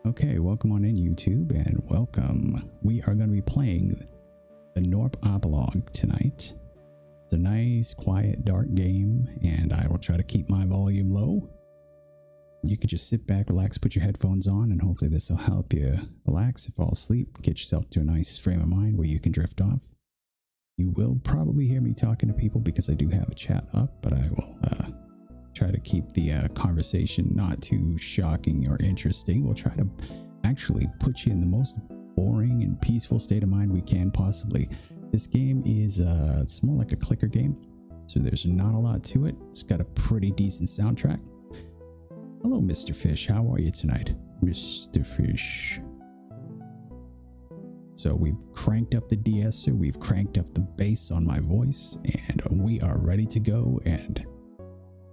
Okay, welcome on in YouTube and welcome. We are going to be playing the Norp Epilogue tonight. It's a nice, quiet, dark game and I will try to keep my volume low. You can just sit back, relax, put your headphones on and hopefully this will help you relax and fall asleep. Get yourself to a nice frame of mind where you can drift off. You will probably hear me talking to people because I do have a chat up, but I will try to keep the conversation not too shocking or interesting. We'll try to actually put you in the most boring and peaceful state of mind we can possibly. This game is it's more like a clicker game, so there's not a lot to it. It's got a pretty decent soundtrack. Hello, Mr. Fish. How are you tonight, Mr. Fish? So we've cranked up the de-esser, we've cranked up the bass on my voice, and we are ready to go and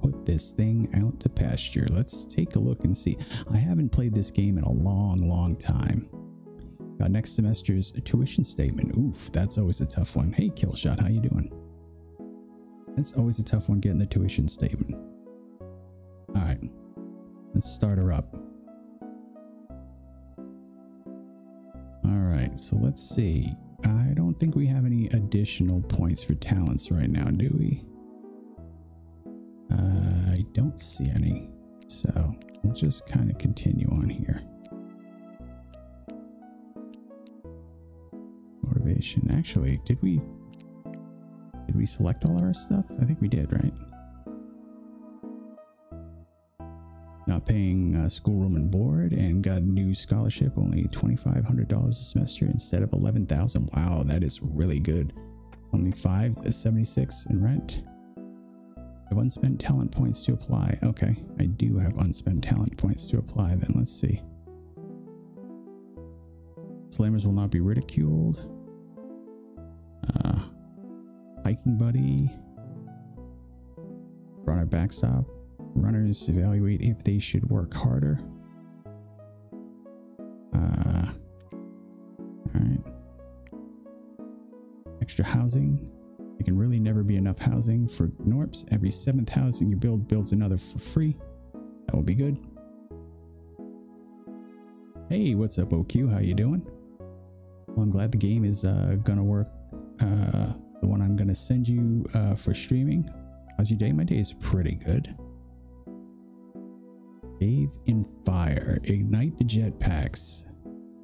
put this thing out to pasture. Let's take a look and see. I haven't played this game in a long time. Got next semester's tuition statement. Oof, that's always a tough one. Hey, Killshot, how you doing? That's always a tough one, getting the tuition statement. All right, let's start her up. All right, so let's see. I don't think we have any additional points for talents right now, do we? I don't see any, so we'll just kind of continue on here. Motivation. Actually, did we select all of our stuff? I think we did, right? Not paying schoolroom and board, and got a new scholarship, only $2,500 a semester instead of $11,000. Wow, that is really good. Only $576 in rent. Have unspent talent points to apply. Okay, I do have unspent talent points to apply. Then let's see. Slammers will not be ridiculed. Hiking buddy. Runner backstop. Runners evaluate if they should work harder. All right. Extra housing. It can really never be enough housing for Norps. Every 7th housing you build builds another for free. That will be good. Hey, what's up, OQ? How you doing? Well, I'm glad the game is gonna work. The one I'm gonna send you for streaming. How's your day? My day is pretty good. Bathe in fire. Ignite the jetpacks.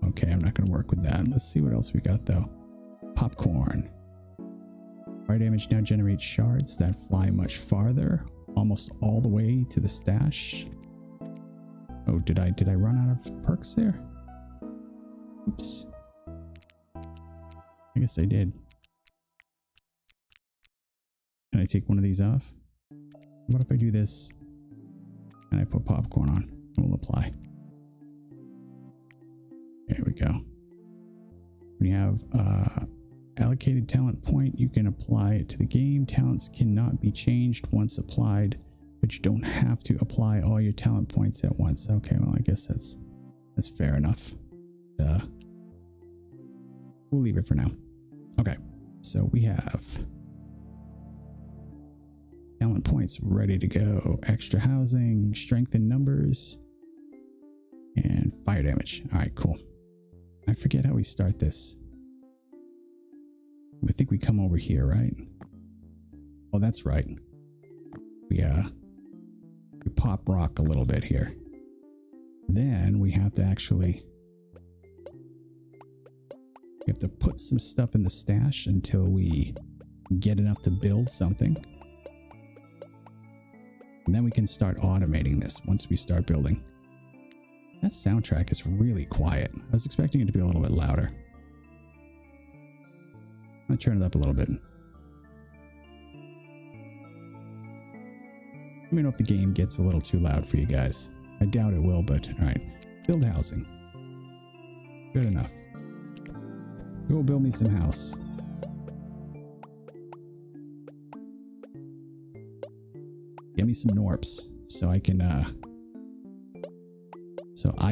Okay, I'm not gonna work with that. Let's see what else we got though. Popcorn. Fire damage now generates shards that fly much farther, almost all the way to the stash. Oh, did I run out of perks there? Oops. I guess I did. Can I take one of these off? What if I do this and I put popcorn on? We'll apply. There we go. We have allocated talent point. You can apply it to the game. Talents cannot be changed once applied, but you don't have to apply all your talent points at once. Okay, well, I guess that's fair enough. We'll leave it for now. Okay, so we have talent points ready to go. Extra housing, strength in numbers, and fire damage. All right, cool. I forget how we start this. I think we come over here, right? Oh, that's right. We pop rock a little bit here. Then we have to actually put some stuff in the stash until we get enough to build something. And then we can start automating this once we start building. That soundtrack is really quiet. I was expecting it to be a little bit louder. I'm gonna turn it up a little bit. Let me know if the game gets a little too loud for you guys. I doubt it will, but all right. Build housing. Good enough. Go build me some house. Get me some Norps so I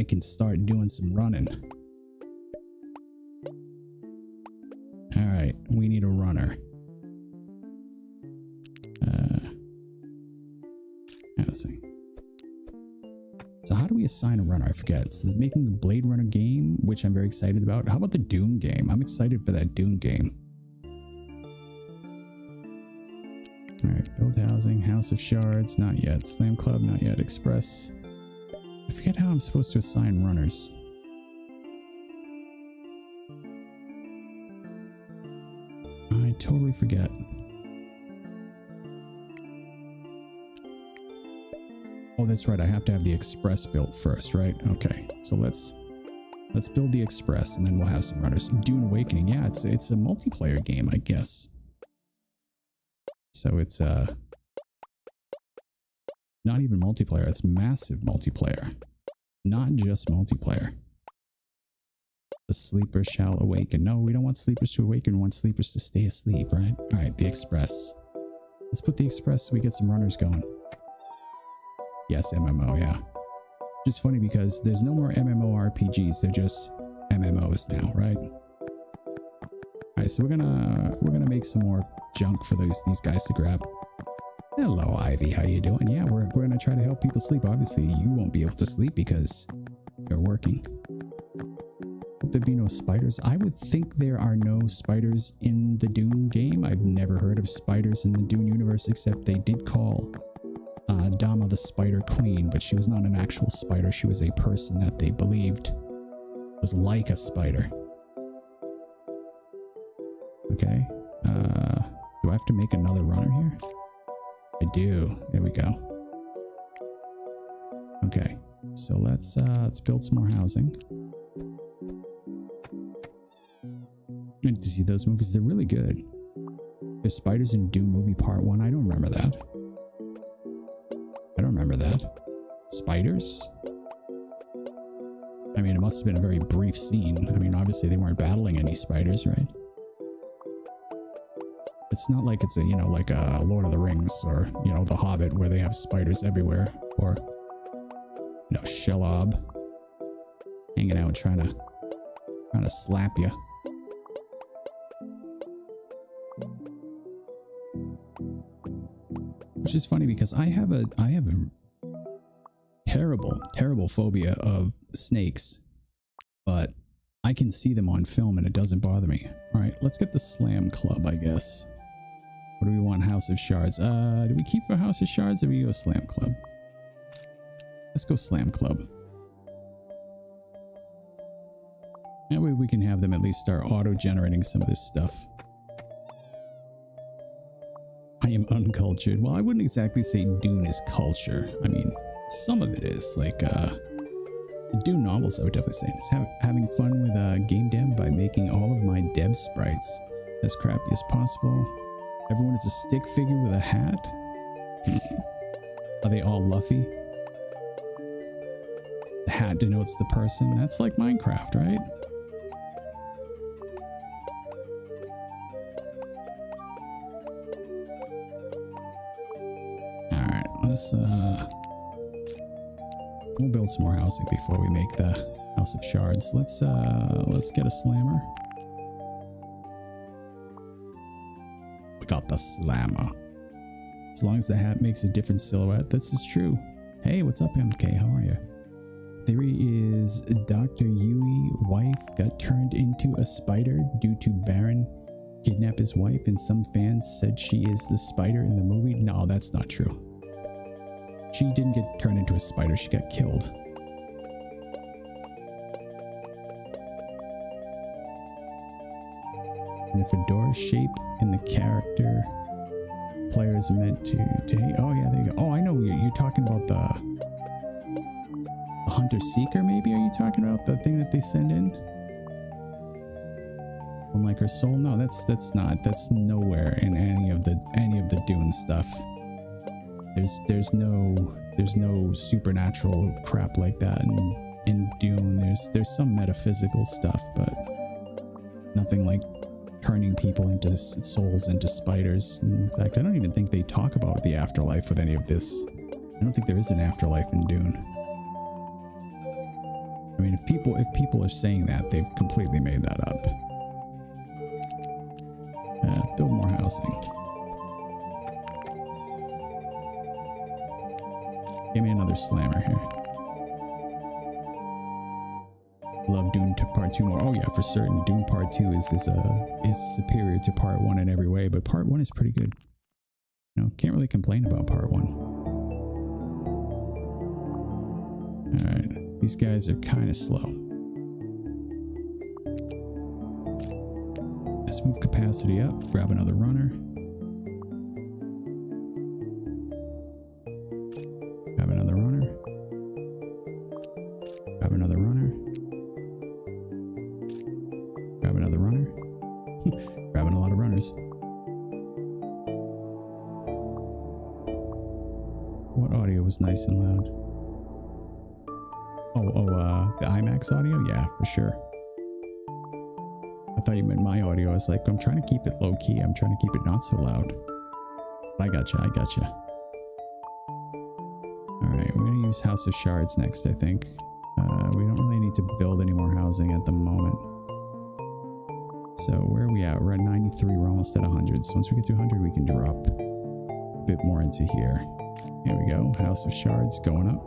can start doing some running. All right, we need a runner. Housing. So how do we assign a runner? I forget. It's making a Blade Runner game, which I'm very excited about. How about the Dune game? I'm excited for that Dune game. All right, build housing, House of Shards, not yet. Slam Club, not yet. Express. I forget how I'm supposed to assign runners. I totally forget. Oh, that's right. I have to have the Express built first, right? Okay, so let's build the Express, and then we'll have some runners. Dune Awakening, yeah, it's a multiplayer game, I guess. So it's not even multiplayer. It's massive multiplayer, not just multiplayer. The sleeper shall awaken. No, we don't want sleepers to awaken. We want sleepers to stay asleep, right? All right, the Express. Let's put the Express so we get some runners going. Yes, MMO, yeah. Which is funny because there's no more MMORPGs. They're just MMOs now, right? All right, so we're gonna make some more junk for these guys to grab. Hello, Ivy. How you doing? Yeah, we're gonna try to help people sleep. Obviously, you won't be able to sleep because you're working. Hope there be no spiders. I would think there are no spiders in the Dune game. I've never heard of spiders in the Dune universe, except they did call Dama the Spider Queen, but she was not an actual spider. She was a person that they believed was like a spider. Okay. Do I have to make another runner here? I do. There we go. Okay. So let's build some more housing. I need to see those movies. They're really good. There's spiders in Dune movie part 1. I don't remember that. I don't remember that. Spiders? I mean, it must have been a very brief scene. I mean, obviously they weren't battling any spiders, right? It's not like it's a, you know, like a Lord of the Rings or, you know, The Hobbit where they have spiders everywhere, or, you know, Shelob hanging out trying to slap you. Which is funny because I have a terrible phobia of snakes, but I can see them on film and it doesn't bother me. All right, let's get the Slam Club, I guess. What do we want? House of Shards. Do we keep for House of Shards or do we go Slam Club? Let's go Slam Club. That way we can have them at least start auto-generating some of this stuff. I am uncultured. Well, I wouldn't exactly say Dune is culture. I mean, some of it is. Like, the Dune novels, I would definitely say. Having fun with game dev by making all of my dev sprites as crappy as possible. Everyone is a stick figure with a hat. Are they all Luffy? The hat denotes the person. That's like Minecraft, right? Alright, we'll build some more housing before we make the House of Shards. Let's get a slammer. We got the slammer. As long as the hat makes a different silhouette, this is true. Hey, what's up, MK? How are you? Theory is Dr. Yui wife got turned into a spider due to Baron kidnap his wife, and some fans said she is the spider in the movie. No, that's not true. She didn't get turned into a spider. She got killed. And if a door shape in the character player is meant to oh yeah, there you go. Oh, I know you're talking about the Hunter Seeker, maybe. Are you talking about the thing that they send in? Unlike her soul? No, that's nowhere in any of the Dune stuff. There's no supernatural crap like that in Dune. There's some metaphysical stuff, but nothing like turning people into souls into spiders. In fact, I don't even think they talk about the afterlife with any of this. I don't think there is an afterlife in Dune. I mean, if people are saying that, they've completely made that up. Build more housing. Give me another slammer here. Love Dune to Part 2 more. Oh yeah, for certain. Dune Part 2 is superior to Part 1 in every way, but Part 1 is pretty good. You know, can't really complain about Part 1. Alright, these guys are kind of slow. Let's move capacity up, grab another runner. Grab another runner. Grab another runner. Grab another runner. Grabbing a lot of runners. What audio was nice and loud? The IMAX audio? Yeah, for sure. I thought you meant my audio. I was like, I'm trying to keep it low key. I'm trying to keep it not so loud. But I gotcha. Alright, we're going to use House of Shards next, I think. We don't really need to build any more housing at the moment. So where are we at? We're at 93. We're almost at 100. So once we get to 100, we can drop a bit more into here. Here we go. House of Shards going up.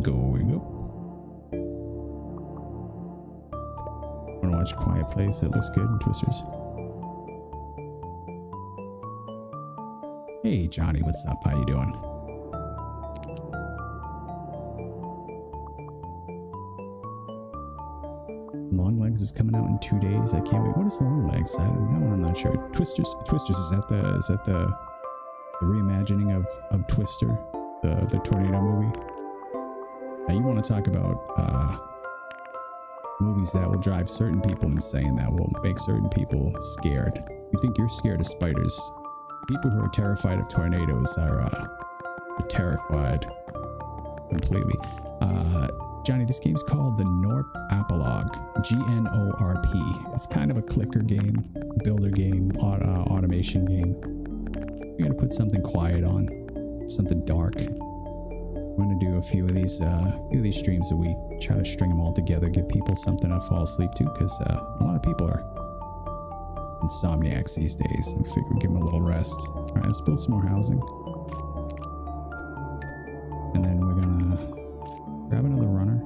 Going up. Want to watch Quiet Place? That looks good in Twisters. Hey Johnny, what's up? How you doing? Long Legs is coming out in 2 days. I can't wait. What is Long Legs? That one I'm not sure. Twisters is that the reimagining of Twister, the tornado movie? Now you want to talk about movies that will drive certain people insane, that will make certain people scared. You think you're scared of spiders? People who are terrified of tornadoes are terrified completely. Johnny, this game's called the Norp Apolog, GNORP. It's kind of a clicker game, builder game, automation game. You gotta put something quiet on, something dark. I'm gonna do a few of these streams a week, try to string them all together, give people something to fall asleep to, because a lot of people are insomniacs these days, and figure give them a little rest. All right, let's build some more housing, and then we're gonna grab another runner,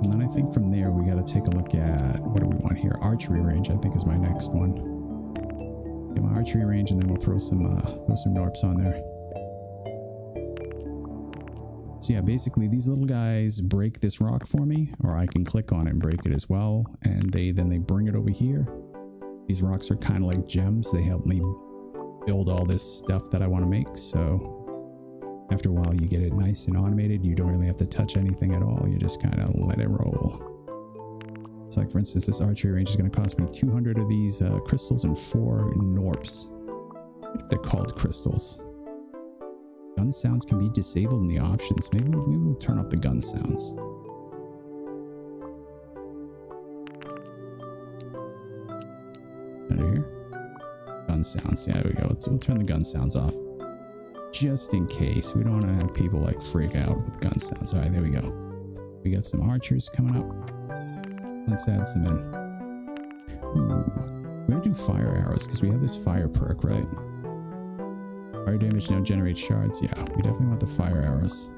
and then I think from there we got to take a look at what do we want here. Archery range, I think, is my next one. Get my archery range, and then we'll throw some Norps on there. So yeah, basically these little guys break this rock for me, or I can click on it and break it as well, and then they bring it over here. These rocks are kind of like gems. They help me build all this stuff that I want to make. So after a while you get it nice and automated. You don't really have to touch anything at all. You just kind of let it roll. So like for instance, this archery range is going to cost me 200 of these crystals and 4 Norps. They're called crystals. Gun sounds can be disabled in the options. Maybe we'll turn off the gun sounds. Under here, gun sounds. Yeah, there we go. We'll turn the gun sounds off, just in case. We don't want to have people like freak out with gun sounds. All right, there we go. We got some archers coming up. Let's add some in. Ooh, we're gonna do fire arrows because we have this fire perk, right? Fire damage now generates shards. Yeah, we definitely want the fire arrows.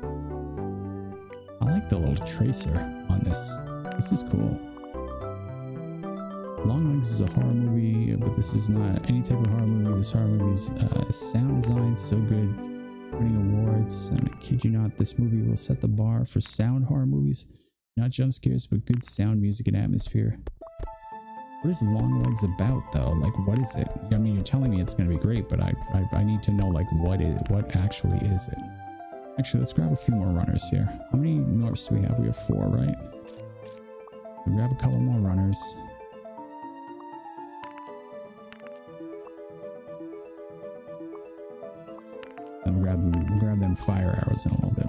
I like the little tracer on this. This is cool. Long Legs is a horror movie, but this is not any type of horror movie. This horror movie's sound design so good, winning awards. I kid you not, this movie will set the bar for sound horror movies. Not jump scares, but good sound, music, and atmosphere. What is Long Legs about, though? Like, what is it? I mean, you're telling me it's going to be great, but I need to know, like, what actually is it? Actually, let's grab a few more runners here. How many Norps do we have? We have 4, right? We'll grab a couple more runners. And we'll grab them fire arrows in a little bit.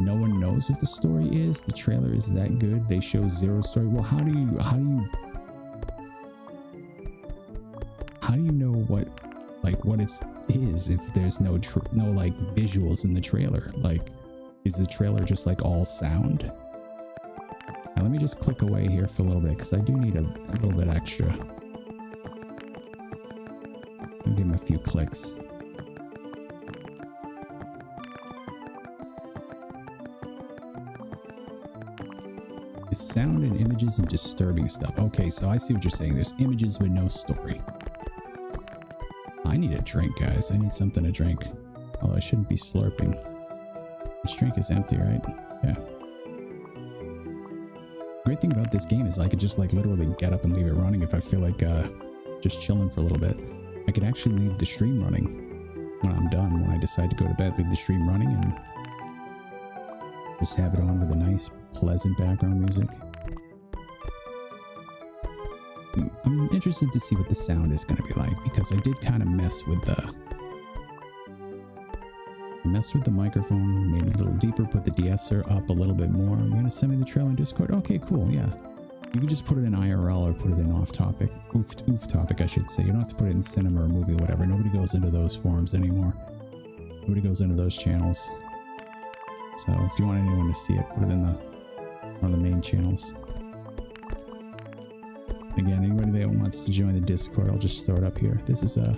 No one knows what the story is. The trailer is that good. They show 0 story. Well, how do you know what it is if there's no like visuals in the trailer? Like, is the trailer just like all sound? Now let me just click away here for a little bit because I do need a little bit extra. I'll give him a few clicks. It's sound and images and disturbing stuff. Okay, so I see what you're saying. There's images but no story. I need a drink, guys. I need something to drink. Although I shouldn't be slurping. This drink is empty, right? Yeah. Great thing about this game is I could just like literally get up and leave it running if I feel like just chilling for a little bit. I could actually leave the stream running when I'm done. When I decide to go to bed, leave the stream running and just have it on with a nice, pleasant background music. I'm interested to see what the sound is going to be like because I did kind of mess with the microphone, made it a little deeper, put the de-esser up a little bit more. You're going to send me the trailer in Discord? Okay, cool, yeah. You can just put it in IRL or put it in off topic. Oof topic, I should say. You don't have to put it in cinema or movie or whatever. Nobody goes into those forums anymore. Nobody goes into those channels. So if you want anyone to see it, put it in one of the main channels. Again, anybody that wants to join the Discord, I'll just throw it up here. This is a...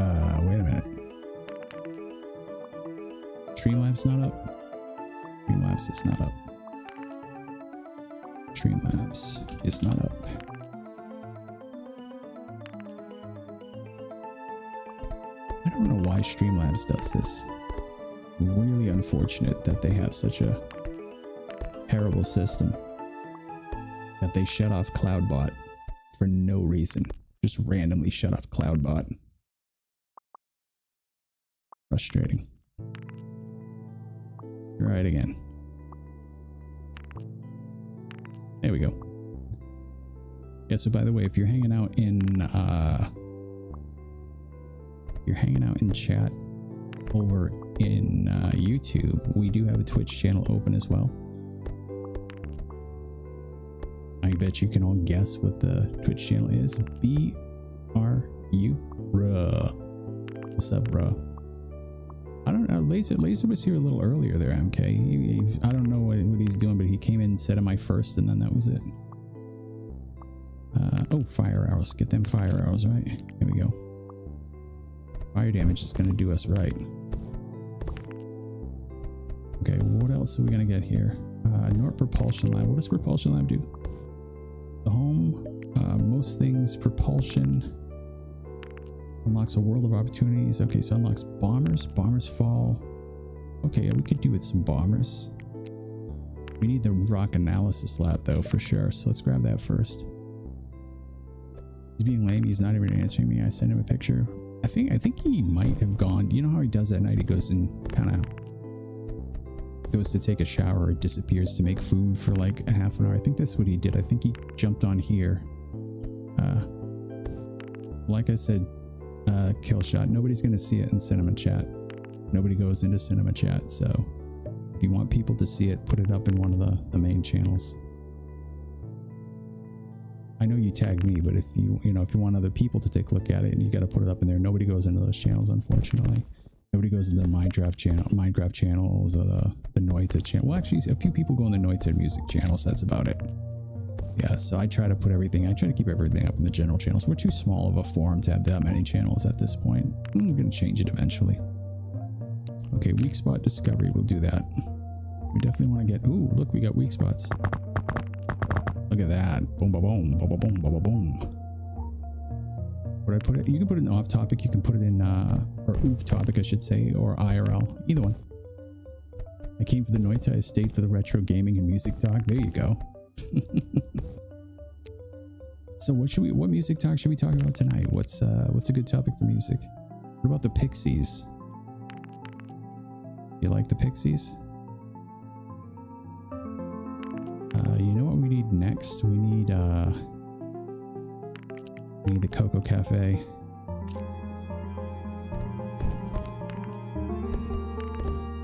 Alright. Wait a minute. Streamlabs not up? Streamlabs is not up. Streamlabs is not up. I don't know why Streamlabs does this. Really unfortunate that they have such a terrible system. That they shut off CloudBot for no reason. Just randomly shut off CloudBot. Frustrating. Try it again. There we go. Yeah, so by the way, if you're hanging out in chat over in YouTube, we do have a Twitch channel open as well. I bet you can all guess what the Twitch channel is. B-R-U. Bruh. What's up, bro? I don't know. Laser was here a little earlier there, MK. I don't know what he's doing, but he came in, said, am I first? And then that was it. Oh, fire arrows. Get them fire arrows, right? There we go. Fire damage is going to do us right. Okay, what else are we going to get here? North Propulsion Lab. What does Propulsion Lab do? The home, most things, propulsion. Unlocks a world of opportunities. Okay, so unlocks bombers. Bombers fall. Okay, yeah, we could do with some bombers. We need the rock analysis lab though, for sure. So let's grab that first. He's being lame. He's not even answering me. I sent him a picture. I think he might have gone. You know how he does at night? He goes and kind of goes to take a shower, disappears to make food for like a half an hour. I think that's what he did. I think he jumped on here. Like I said, kill shot. Nobody's gonna see it in cinema chat. Nobody goes into cinema chat, so if you want people to see it, put it up in one of the main channels. I know you tagged me, but if you want other people to take a look at it, and you got to put it up in there. Nobody goes into those channels, unfortunately. Nobody goes into the Minecraft channels or the Noita channel. Well, actually, a few people go in the Noita music channels. That's about it. Yeah, so I try to put everything. I try to keep everything up in the general channels. We're too small of a forum to have that many channels at this point. I'm gonna change it eventually. Okay, weak spot discovery. We'll do that. We definitely want to get. Ooh, look, we got weak spots. Look at that. Boom, boom, boom, boom, boom, boom, boom, boom. Would I put it? You can put it in off topic. You can put it in, or oof topic, I should say, or IRL. Either one. I came for the Noita. I stayed for the retro gaming and music talk. There you go. So what music talk should we talk about tonight? What's a good topic for music? What about the Pixies? You like the Pixies? You know what we need next? We need the Coco Cafe.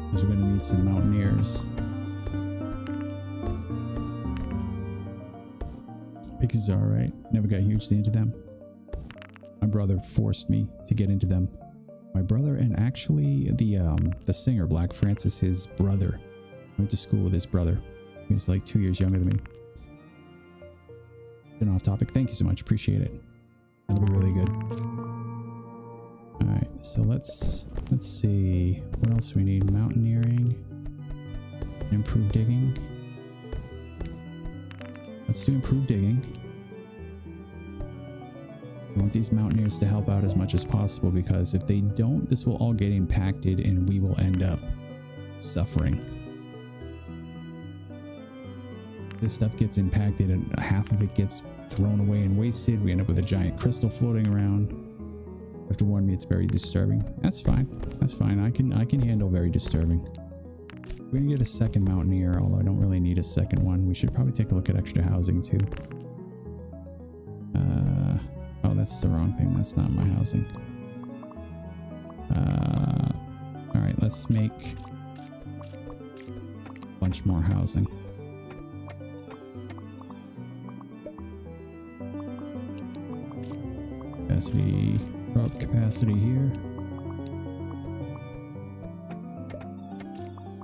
Because we're gonna need some Mountaineers. Pixies are alright. Never got hugely into them. My brother forced me to get into them. My brother, and actually the singer Black Francis, his brother, went to school with his brother. He was like 2 years younger than me. Been off topic. Thank you so much. Appreciate it. That'll be really good. so let's see what else we need. Mountaineering, improved digging. Let's do improved digging. I want these mountaineers to help out as much as possible, because if they don't, this will all get impacted and we will end up suffering. This stuff gets impacted and half of it gets thrown away and wasted. We end up with a giant crystal floating around. You have to warn me, it's very disturbing. That's fine. That's fine. I can handle very disturbing. We're gonna get a second mountaineer, although I don't really need a second one. We should probably take a look at extra housing too. Oh, that's the wrong thing. That's not my housing. All right, let's make a bunch more housing. Capacity, drop capacity here.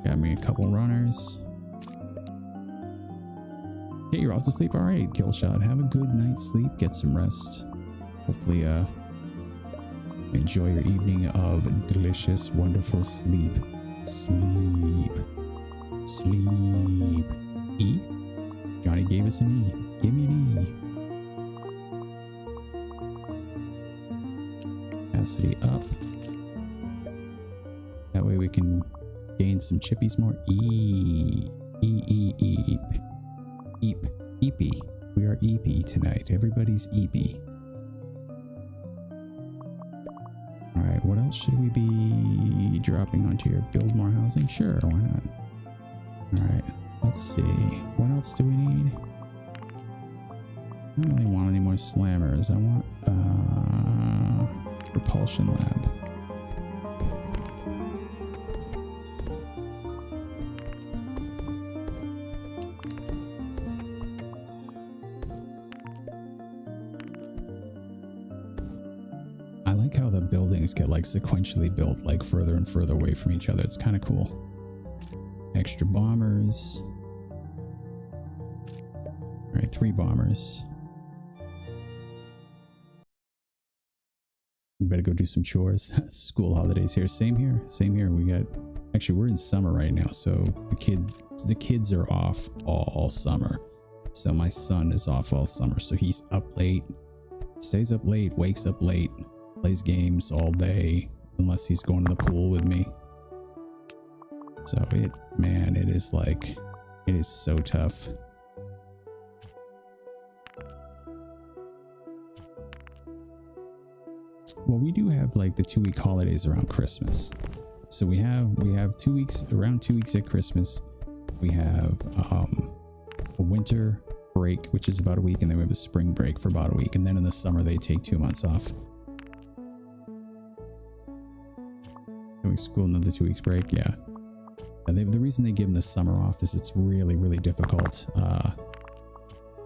Got me a couple runners. Okay, you're off to sleep. All right, kill shot. Have a good night's sleep. Get some rest. Hopefully, enjoy your evening of delicious, wonderful sleep. Sleep. Sleep. E? Johnny gave us an E. Give me an E. Capacity up. That way we can gain some chippies more. Eep. Eep. Eepy. We are eepy tonight. Everybody's eepy. Alright, what else should we be dropping onto here? Build more housing? Sure, why not? Alright, let's see. What else do we need? I don't really want any more slammers. I want propulsion lab. I like how the buildings get like sequentially built, like further and further away from each other. It's kind of cool. Extra bombers. All right, 3 bombers. We better go do some chores. School holidays here. Same here. Same here. We got, actually we're in summer right now, so the kids are off all summer. So my son is off all summer, so he's up late, stays up late, wakes up late, plays games all day, unless he's going to the pool with me. So man, it is like, it is so tough. Well, we do have like the 2-week holidays around Christmas. So we have 2 weeks, around 2 weeks at Christmas. We have a winter break, which is about a week, and then we have a spring break for about a week, and then in the summer they take 2 months off. And we school another 2 weeks break, yeah. And the reason they give them the summer off is it's really, really difficult,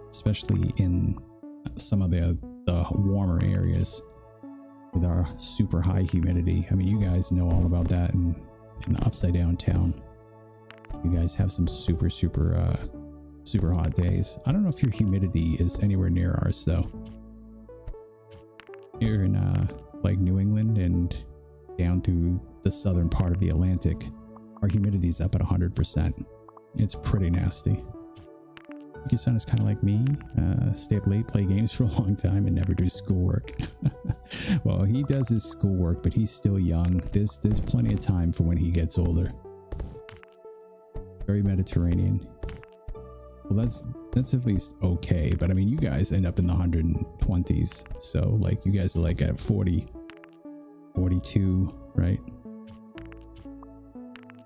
especially in some of the warmer areas with our super high humidity. I mean, you guys know all about that in upside down town. You guys have some super hot days. I don't know if your humidity is anywhere near ours though. Here in like New England and down through the southern part of the Atlantic, our humidity is up at 100%. It's pretty nasty. Your son is kind of like me, stay up late, play games for a long time, and never do schoolwork. Well, he does his schoolwork, but he's still young. There's plenty of time for when he gets older. Very Mediterranean. Well, that's at least okay, but I mean, you guys end up in the 120s, so like you guys are like at 40, 42, right?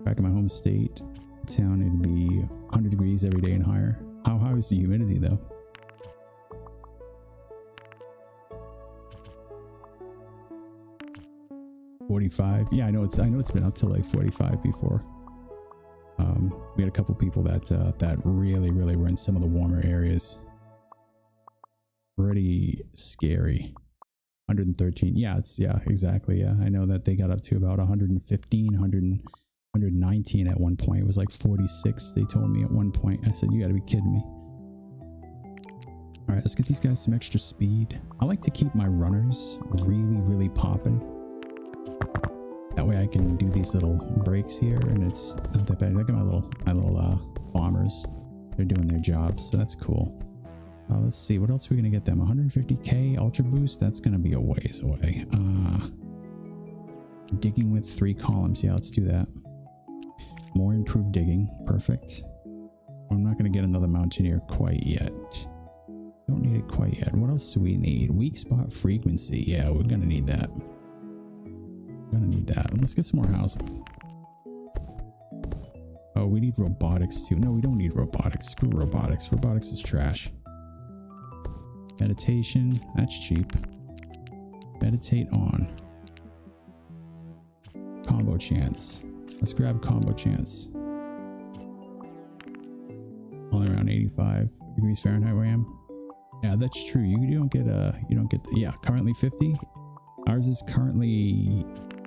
Back in my home state, town, it'd be 100 degrees every day and higher. How high is the humidity though? $45. Yeah, I know it's been up to like 45 before. We had a couple people that really were in some of the warmer areas. Pretty scary. 113. Yeah, exactly. Yeah, I know that they got up to about 115, 119 at one point. It was like 46, they told me at one point. I said, you gotta be kidding me. All right, let's get these guys some extra speed. I like to keep my runners really popping. That way I can do these little breaks here, and it's not that bad. Look at my little bombers. They're doing their job, so that's cool. Let's see, what else are we gonna get them? 150k ultra boost. That's gonna be a ways away. Digging with 3 columns. Yeah, let's do that. More improved digging. Perfect. I'm not gonna get another mountaineer quite yet. Don't need it quite yet. What else do we need? Weak spot frequency. Yeah, we're gonna need that. Gonna need that. Let's get some more housing. Oh, we need robotics too. No, we don't need robotics. Screw robotics. Robotics is trash. Meditation. That's cheap. Meditate on. Combo chance. Let's grab combo chance. Only around 85 degrees Fahrenheit where I am. Yeah, that's true. You don't get yeah, currently 50. Ours is currently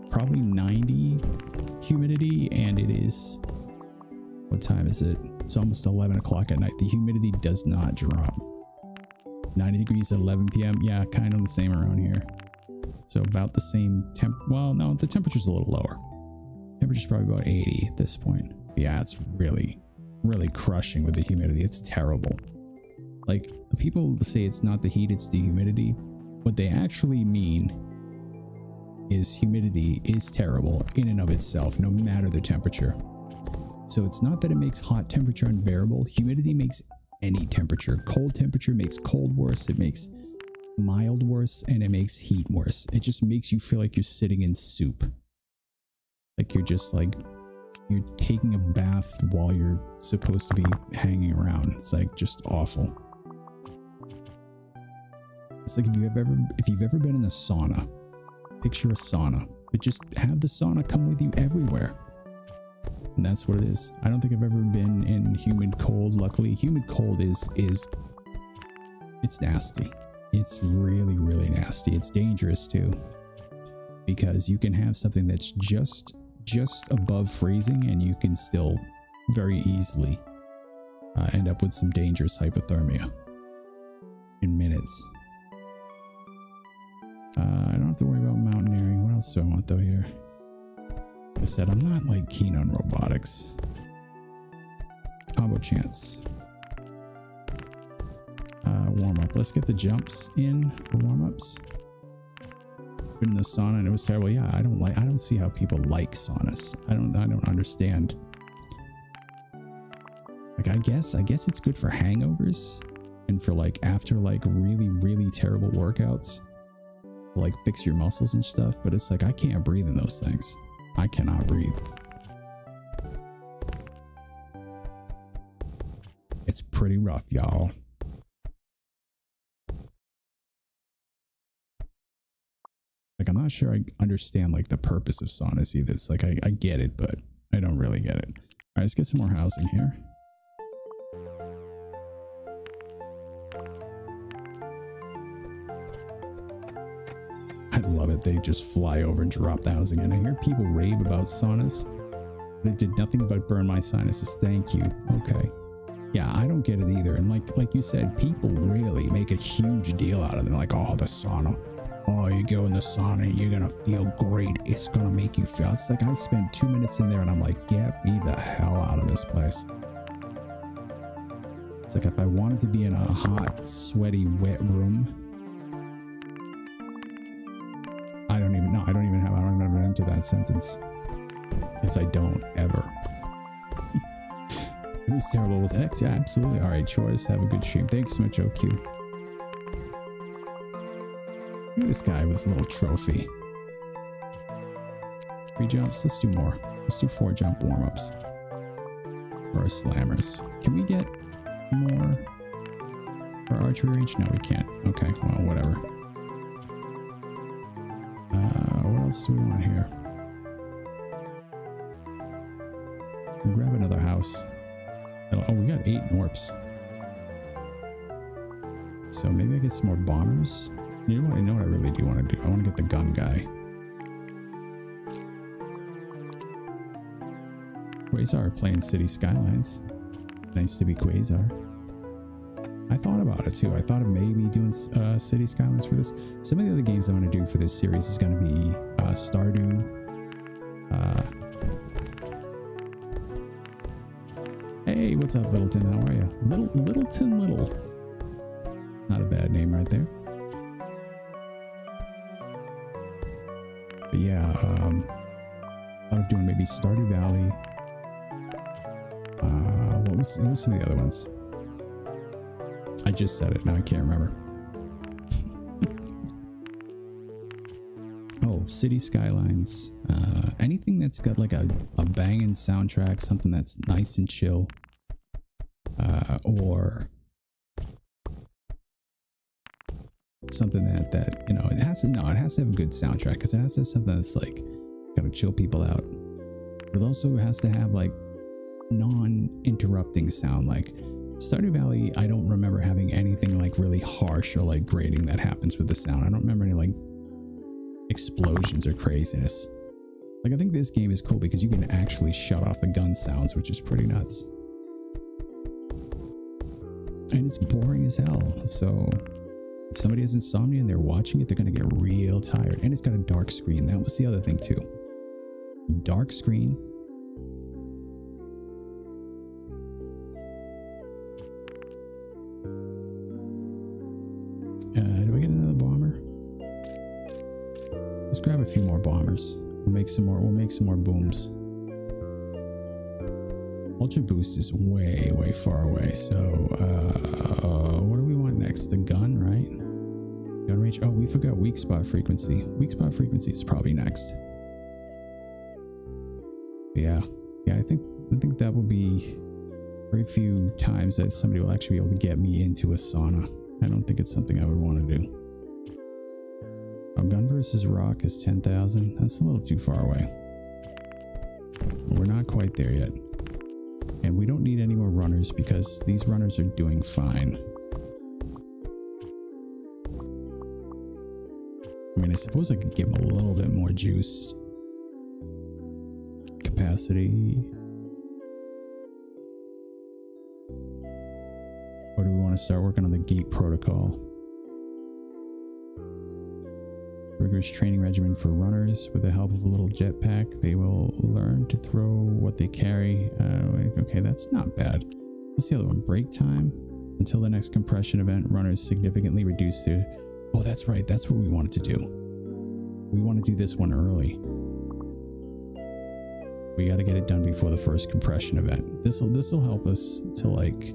probably 90 humidity, and it is, what time is it? It's almost 11 o'clock at night. The humidity does not drop. 90 degrees at 11 p.m. Yeah, kind of the same around here. So about the same well, no, the temperature's a little lower. Temperature's probably about 80 at this point. Yeah, it's really crushing with the humidity. It's terrible. Like, the people say it's not the heat, it's the humidity. What they actually mean is humidity is terrible in and of itself, no matter the temperature. So it's not that it makes hot temperature unbearable. Humidity makes any temperature. Cold temperature makes cold worse. It makes mild worse, and it makes heat worse. It just makes you feel like you're sitting in soup. Like you're just like, you're taking a bath while you're supposed to be hanging around. It's like just awful. It's like if you've ever been in a sauna, picture a sauna, but just have the sauna come with you everywhere. And that's what it is. I don't think I've ever been in humid cold. Luckily, humid cold is it's nasty. It's really nasty. It's dangerous too, because you can have something that's just above freezing, and you can still very easily end up with some dangerous hypothermia in minutes. I don't have to worry about mountaineering. What else do I want though here? Like I said, I'm not like keen on robotics. Combo chance. Warm up. Let's get the jumps in for warm ups. Been in the sauna and it was terrible. Yeah, I don't see how people like saunas. I don't understand. Like, I guess it's good for hangovers and for like after like really terrible workouts, like fix your muscles and stuff, but it's like I can't breathe in those things. I cannot breathe. It's pretty rough, y'all. Like, I'm not sure I understand like the purpose of saunas either. It's like I get it, but I don't really get it. All right, let's get some more housing here. I love it. They just fly over and drop the housing. And I hear people rave about saunas. It did nothing but burn my sinuses. Thank you. Okay. Yeah, I don't get it either. And like you said, people really make a huge deal out of them. Like, oh, the sauna. Oh, you go in the sauna, you're gonna feel great. It's gonna make you feel. It's like I spent 2 minutes in there and I'm like, get me the hell out of this place. It's like if I wanted to be in a hot, sweaty, wet room. I don't even have into that sentence. Because I don't ever. It was terrible. It was X. Yeah, absolutely. All right, chores. Have a good stream. Thanks so much, OQ. Look at this guy with his little trophy. 3 jumps. Let's do more. Let's do 4 jump warm-ups. For our slammers. Can we get more for archery range? No, we can't. Okay, well, whatever. What else do we want here? We'll grab another house. Oh, we got 8 Norps. So maybe I get some more bombers. You know what I really do want to do? I want to get the gun guy. Quasar playing City Skylines. Nice to be Quasar. I thought about it too. I thought of maybe doing City Skylines for this. Some of the other games I'm going to do for this series is going to be Stardew Hey, what's up, Littleton? How are you? Littleton Little. Not a bad name right there. But yeah, thought of doing maybe Stardew Valley. What was some of the other ones? I just said it. Now I can't remember. Oh, City Skylines. Anything that's got like a banging soundtrack, something that's nice and chill. Or something that you know, it has to have a good soundtrack, because it has to have something that's like gotta chill people out. But it also has to have like non-interrupting sound. Like Stardew Valley, I don't remember having anything like really harsh or like grating that happens with the sound. I don't remember any like explosions or craziness. Like I think this game is cool because you can actually shut off the gun sounds, which is pretty nuts. And it's boring as hell. So if somebody has insomnia and they're watching it, they're gonna get real tired. And it's got a dark screen. That was the other thing too. Dark screen. Do I get another bomber? Let's grab a few more bombers. We'll make some more booms. Ultra boost is way far away. So what do we want next? The gun, right? Gun range. Oh, we forgot weak spot frequency. Weak spot frequency is probably next. Yeah, I think that will be very few times that somebody will actually be able to get me into a sauna. I don't think it's something I would want to do. Gun versus rock is 10,000. That's a little too far away. We're not quite there yet. And we don't need any more runners because these runners are doing fine. I mean, I suppose I could give them a little bit more juice. Capacity. Or do we want to start working on the gate protocol? Rigorous training regimen for runners. With the help of a little jetpack, they will learn to throw what they carry. Okay, that's not bad. What's the other one? Break time. Until the next compression event, runners significantly reduce their... Oh, that's right. That's what we wanted to do. We want to do this one early. We got to get it done before the first compression event. This will help us to like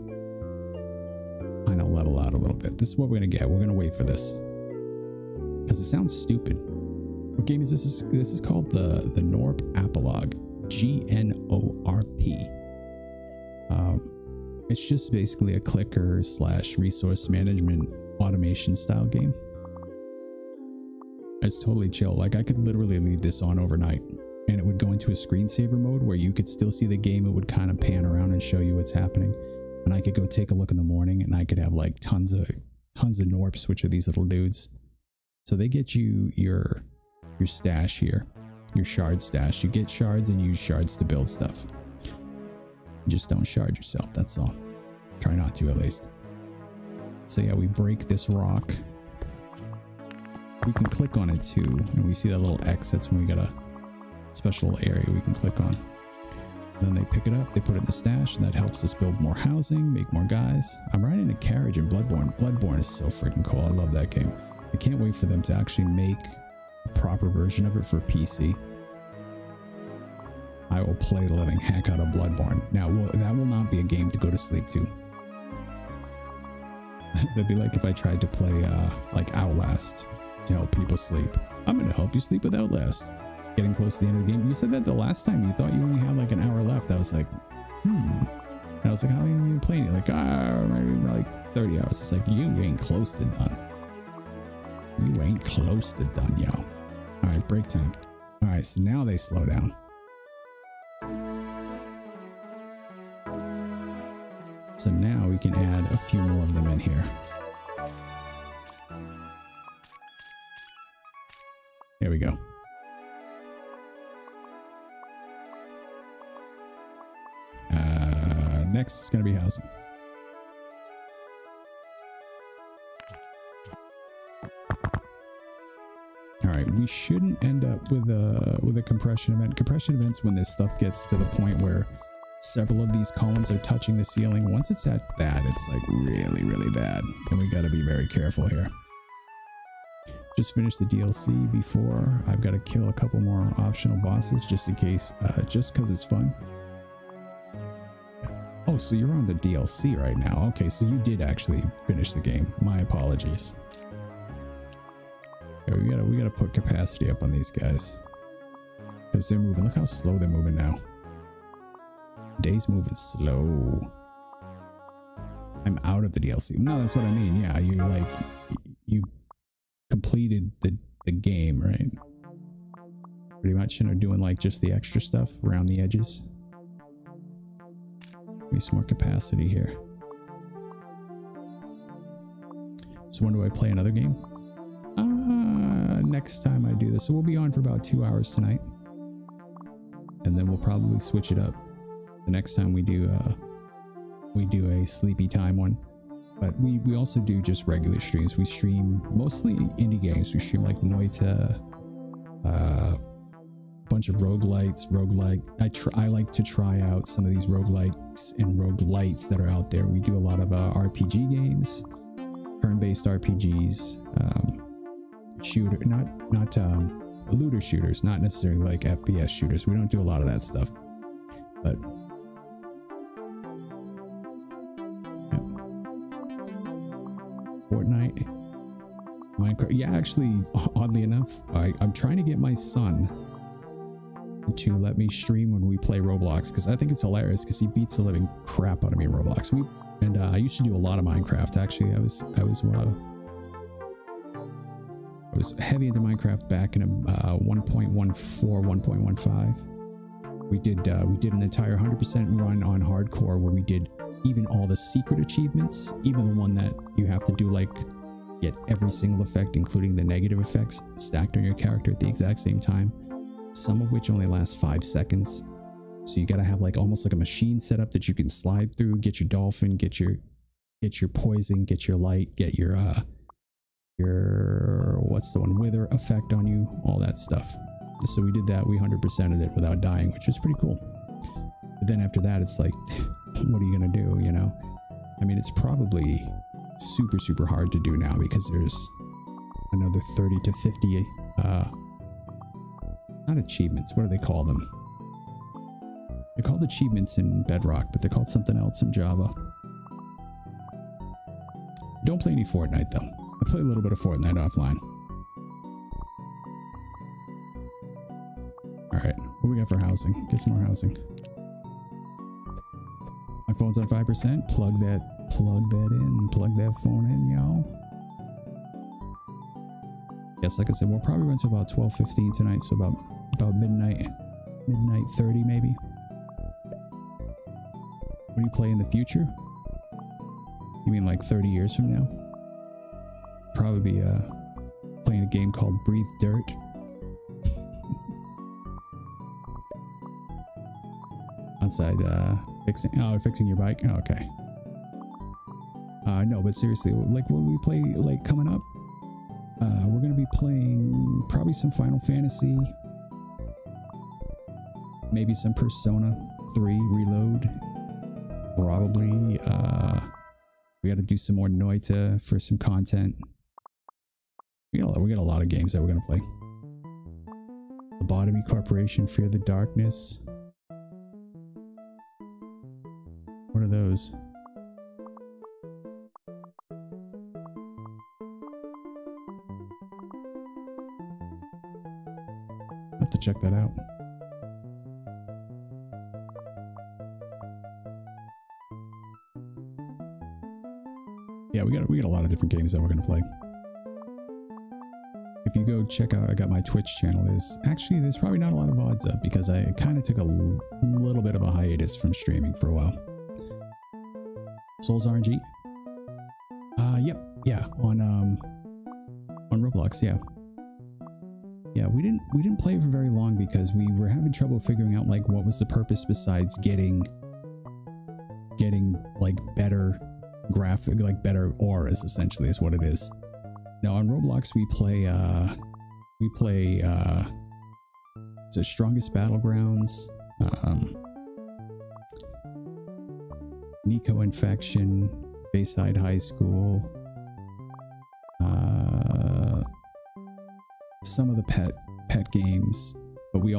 kind of level out a little bit. This is what we're going to get. We're going to wait for this. Because it sounds stupid. What game is this? This is called the Norp Apolog. GNORP. It's just basically a clicker / resource management automation style game. It's totally chill. Like I could literally leave this on overnight and it would go into a screensaver mode where you could still see the game. It would kind of pan around and show you what's happening. And I could go take a look in the morning and I could have like tons of Norps, which are these little dudes. So they get you your stash here, your shard stash. You get shards and use shards to build stuff. You just don't shard yourself, that's all. Try not to, at least. So yeah, we break this rock. We can click on it too, and we see that little X. That's when we got a special area we can click on. And then they pick it up, they put it in the stash, and that helps us build more housing, make more guys. I'm riding a carriage in Bloodborne. Bloodborne is so freaking cool. I love that game. I can't wait for them to actually make a proper version of it for PC. I will play the living heck out of Bloodborne. Now, that will not be a game to go to sleep to. That'd be like if I tried to play like Outlast to help people sleep. I'm going to help you sleep with Outlast. Getting close to the end of the game. You said that the last time you thought you only had like an hour left. I was like, And I was like, how long have you been playing it? Like, maybe like 30 hours. It's like, you ain't close to done. You ain't close to done, yo. All right, break time. All right, so now they slow down. So now we can add a few more of them in here. There we go. Next is going to be housing. All All right, we shouldn't end up with a compression event. Compression events when this stuff gets to the point where several of these columns are touching the ceiling. Once it's at that, it's like really, really bad, and we got to be very careful here. Just finished the DLC before. I've got to kill a couple more optional bosses just in case, just because it's fun. Oh, so you're on the DLC right now. Okay, so you did actually finish the game. My apologies. Yeah, we gotta put capacity up on these guys because they're moving. Look how slow they're moving now. Day's moving slow. I'm out of the DLC. No, that's what I mean. Yeah, you completed the game, right? Pretty much, and are doing like just the extra stuff around the edges. Maybe some more capacity here. So when do I play another game? Next time I do this. So we'll be on for about 2 hours tonight. And then we'll probably switch it up. The next time we do a sleepy time one. But we also do just regular streams. We stream mostly indie games. We stream like Noita, a bunch of roguelites, roguelike. I like to try out some of these roguelikes and roguelites that are out there. We do a lot of RPG games, turn-based RPGs, shooter, not looter shooters, not necessarily like FPS shooters. We don't do a lot of that stuff, but yeah. Fortnite, Minecraft. Yeah, actually, oddly enough, I'm trying to get my son to let me stream when we play Roblox because I think it's hilarious because he beats the living crap out of me in Roblox. I used to do a lot of Minecraft. Actually, I was heavy into Minecraft back in 1.14, 1.15. We did an entire 100% run on hardcore where we did even all the secret achievements, even the one that you have to do like get every single effect, including the negative effects, stacked on your character at the exact same time. Some of which only last 5 seconds. So you gotta have like almost like a machine set up that you can slide through, get your dolphin, get your poison, get your light, get your what's the one, wither effect on you, all that stuff. So we did that. We 100%ed it without dying, which was pretty cool. But then after that, it's like, what are you gonna do? You know, I mean, it's probably super hard to do now because there's another 30 to 50 not achievements, what do they call them? They're called achievements in Bedrock, but they're called something else in Java. Don't play any Fortnite though. I play a little bit of Fortnite offline. Alright, what do we got for housing? Get some more housing. My phone's on 5%. Plug that in. Plug that phone in, y'all. Yes, like I said, we'll probably run to about 12:15 tonight, so about midnight 30 maybe. What do you play in the future? You mean like 30 years from now? Probably be playing a game called Breathe Dirt. Outside fixing your bike. Oh, okay. No, but seriously, like what we play like coming up? We're gonna be playing probably some Final Fantasy, maybe some Persona 3 Reload. Probably we got to do some more Noita for some content. We got a lot of games that we're gonna play. Lobotomy Corporation, Fear the Darkness. What are those? I have to check that out. Yeah, we got a lot of different games that we're gonna play. If you go check out, I got my Twitch channel. There's probably not a lot of VODs up because I kind of took a little bit of a hiatus from streaming for a while. Souls RNG. Yep, yeah, on Roblox, yeah. Yeah, we didn't play it for very long because we were having trouble figuring out like what was the purpose besides getting like better graphic, like better auras essentially is what it is. Now on Roblox we play We play the Strongest Battlegrounds, Nico Infection, Bayside High School, some of the pet games. But we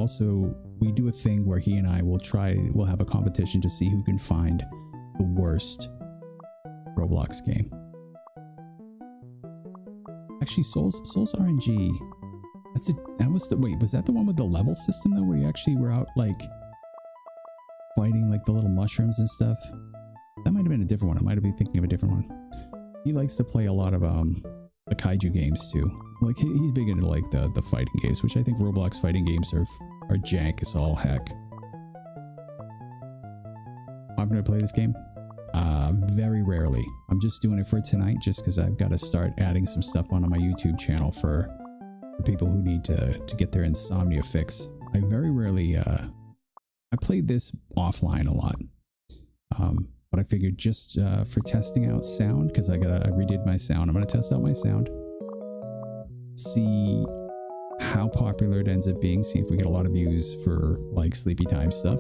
do a thing where he and I we'll have a competition to see who can find the worst Roblox game. Actually, Souls RNG. Was that the one with the level system though, where you actually were out like fighting like the little mushrooms and stuff? That might have been a different one. I might have been thinking of a different one. He likes to play a lot of the kaiju games too. Like he's big into like the fighting games, which I think Roblox fighting games are jank as all heck. I'm gonna play this game very rarely. I'm just doing it for tonight just because I've got to start adding some stuff onto my YouTube channel for people who need to get their insomnia fix. I very rarely I played this offline a lot, but I figured just for testing out sound, because I redid my sound. I'm gonna test out my sound, see how popular it ends up being, see if we get a lot of views for like sleepy time stuff.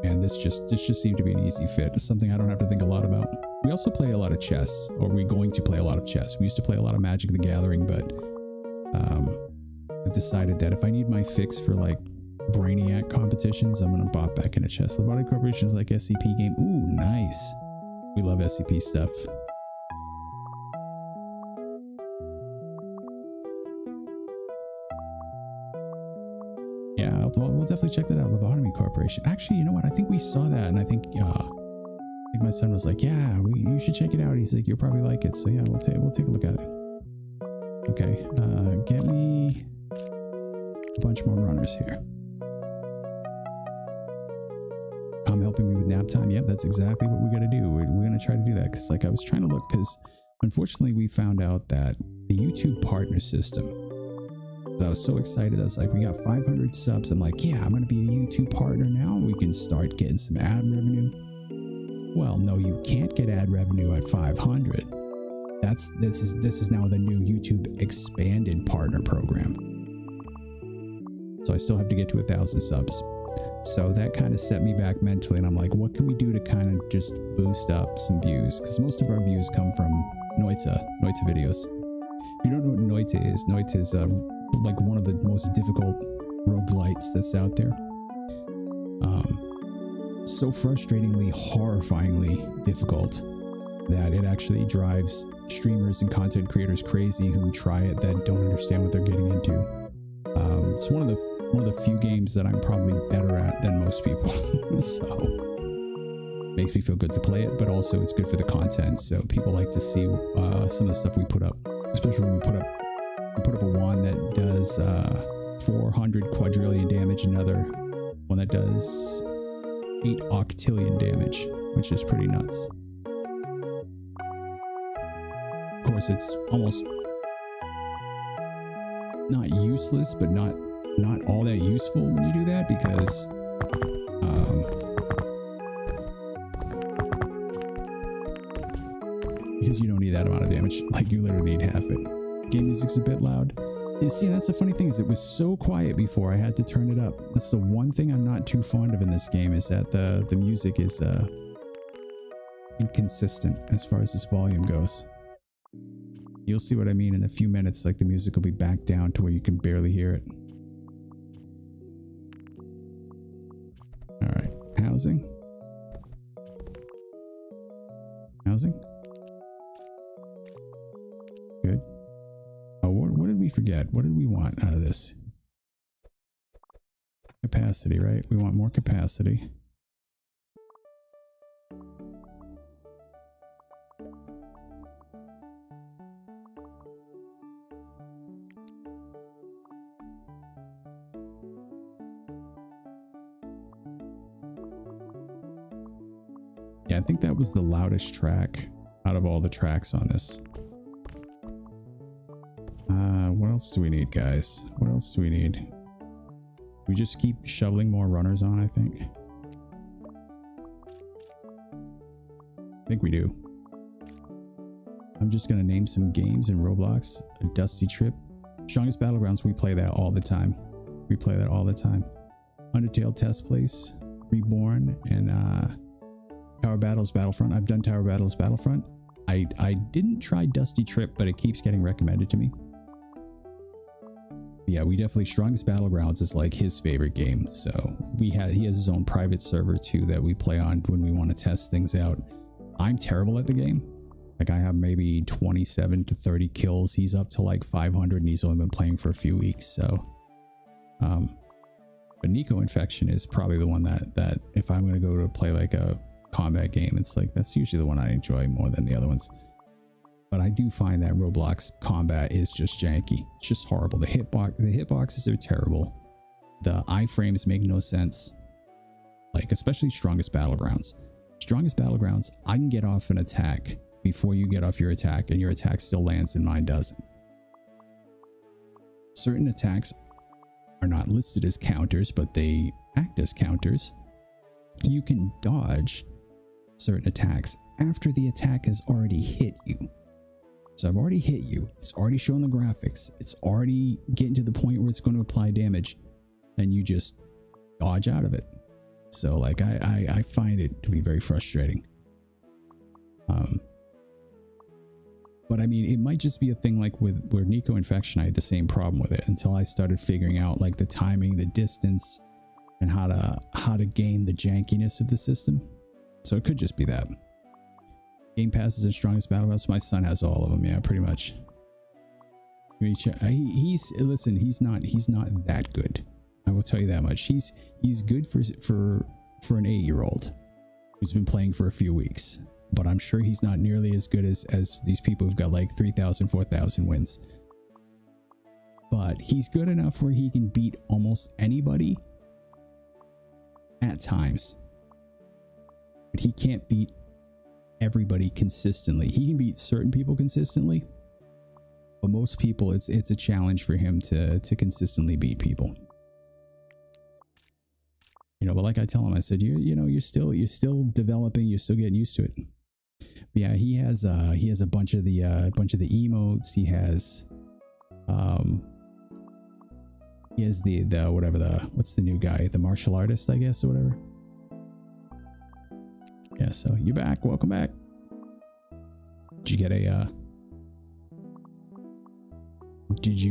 And this just seemed to be an easy fit. It's something I don't have to think a lot about. We also play a lot of chess, or we're going to play a lot of chess. We used to play a lot of Magic the Gathering, but I've decided that if I need my fix for like Brainiac competitions, I'm gonna bop back into chess. Robotic Corporation's like SCP game. Ooh, nice. We love SCP stuff. Yeah, we'll definitely check that out. Lobotomy Corporation. Actually, you know what? I think we saw that, and I think my son was like, "Yeah, you should check it out." He's like, "You'll probably like it." So yeah, we'll take a look at it. Okay, get me a bunch more runners here. Helping me with nap time. Yep, that's exactly what we got to do. We're gonna try to do that because, like, I was trying to look, because unfortunately we found out that the YouTube partner system. I was so excited. I was like, we got 500 subs. I'm like, yeah, I'm gonna be a YouTube partner now. We can start getting some ad revenue. Well, no, you can't get ad revenue at 500. This is now the new YouTube expanded partner program. So I still have to get to 1,000 subs. So that kind of set me back mentally, and I'm like, what can we do to kind of just boost up some views? Because most of our views come from Noita videos. If you don't know what Noita is like one of the most difficult roguelites that's out there. So frustratingly, horrifyingly difficult that it actually drives streamers and content creators crazy who try it that don't understand what they're getting into. It's one of the few games that I'm probably better at than most people. So makes me feel good to play it, but also it's good for the content. So people like to see some of the stuff we put up, especially when we put up a wand that does 400 quadrillion damage, another one that does 8 octillion damage, which is pretty nuts. Of course, it's almost not useless, but not all that useful when you do that, because you don't need that amount of damage. Like, you literally need half it. Game music's a bit loud. And see, that's the funny thing, is it was so quiet before I had to turn it up. That's the one thing I'm not too fond of in this game, is that the music is inconsistent as far as its volume goes. You'll see what I mean in a few minutes. Like, the music will be back down to where you can barely hear it. All right, housing. Good. Oh, what did we forget? What did we want out of this? Capacity, right? We want more capacity. Yeah, I think that was the loudest track out of all the tracks on this. What else do we need, guys? What else do we need? We just keep shoveling more runners on, I think. I think we do. I'm just gonna name some games in Roblox. A Dusty Trip, Strongest Battlegrounds, we play that all the time. We play that all the time. Undertale Test Place, Reborn, and Tower Battles Battlefront. I've done Tower Battles Battlefront. I didn't try Dusty Trip, but it keeps getting recommended to me. Yeah, we definitely, Strongest Battlegrounds is like his favorite game. So he has his own private server too that we play on when we want to test things out. I'm terrible at the game. Like I have maybe 27 to 30 kills. He's up to like 500 and he's only been playing for a few weeks. So, but Nico Infection is probably the one that if I'm going to go to play like a combat game, it's like, that's usually the one I enjoy more than the other ones. But I do find that Roblox combat is just janky. It's just horrible. The hitboxes are terrible. The iframes make no sense. Like, especially Strongest Battlegrounds. Strongest Battlegrounds, I can get off an attack before you get off your attack, and your attack still lands and mine doesn't. Certain attacks are not listed as counters, but they act as counters. You can dodge certain attacks after the attack has already hit you. So I've already hit you. It's already showing the graphics. It's already getting to the point where it's going to apply damage, and you just dodge out of it. So like I find it to be very frustrating. But I mean, it might just be a thing like with Nico Infection. I had the same problem with it until I started figuring out like the timing, the distance, and how to game the jankiness of the system. So it could just be that. Game Passes and Strongest Battlegrounds. My son has all of them. Yeah, pretty much. Listen. He's not that good. I will tell you that much. He's good for an 8-year-old who's been playing for a few weeks. But I'm sure he's not nearly as good as these people who've got like 3,000, 4,000 wins. But he's good enough where he can beat almost anybody at times. But he can't beat everybody consistently. He can beat certain people consistently, but most people it's a challenge for him to consistently beat people. You know, but like I tell him, I said, you're still developing, you're still getting used to it. But yeah, he has a bunch of the emotes. He has the whatever, what's the new guy, the martial artist, I guess, or whatever. Yeah, so you're back. Welcome back. Did you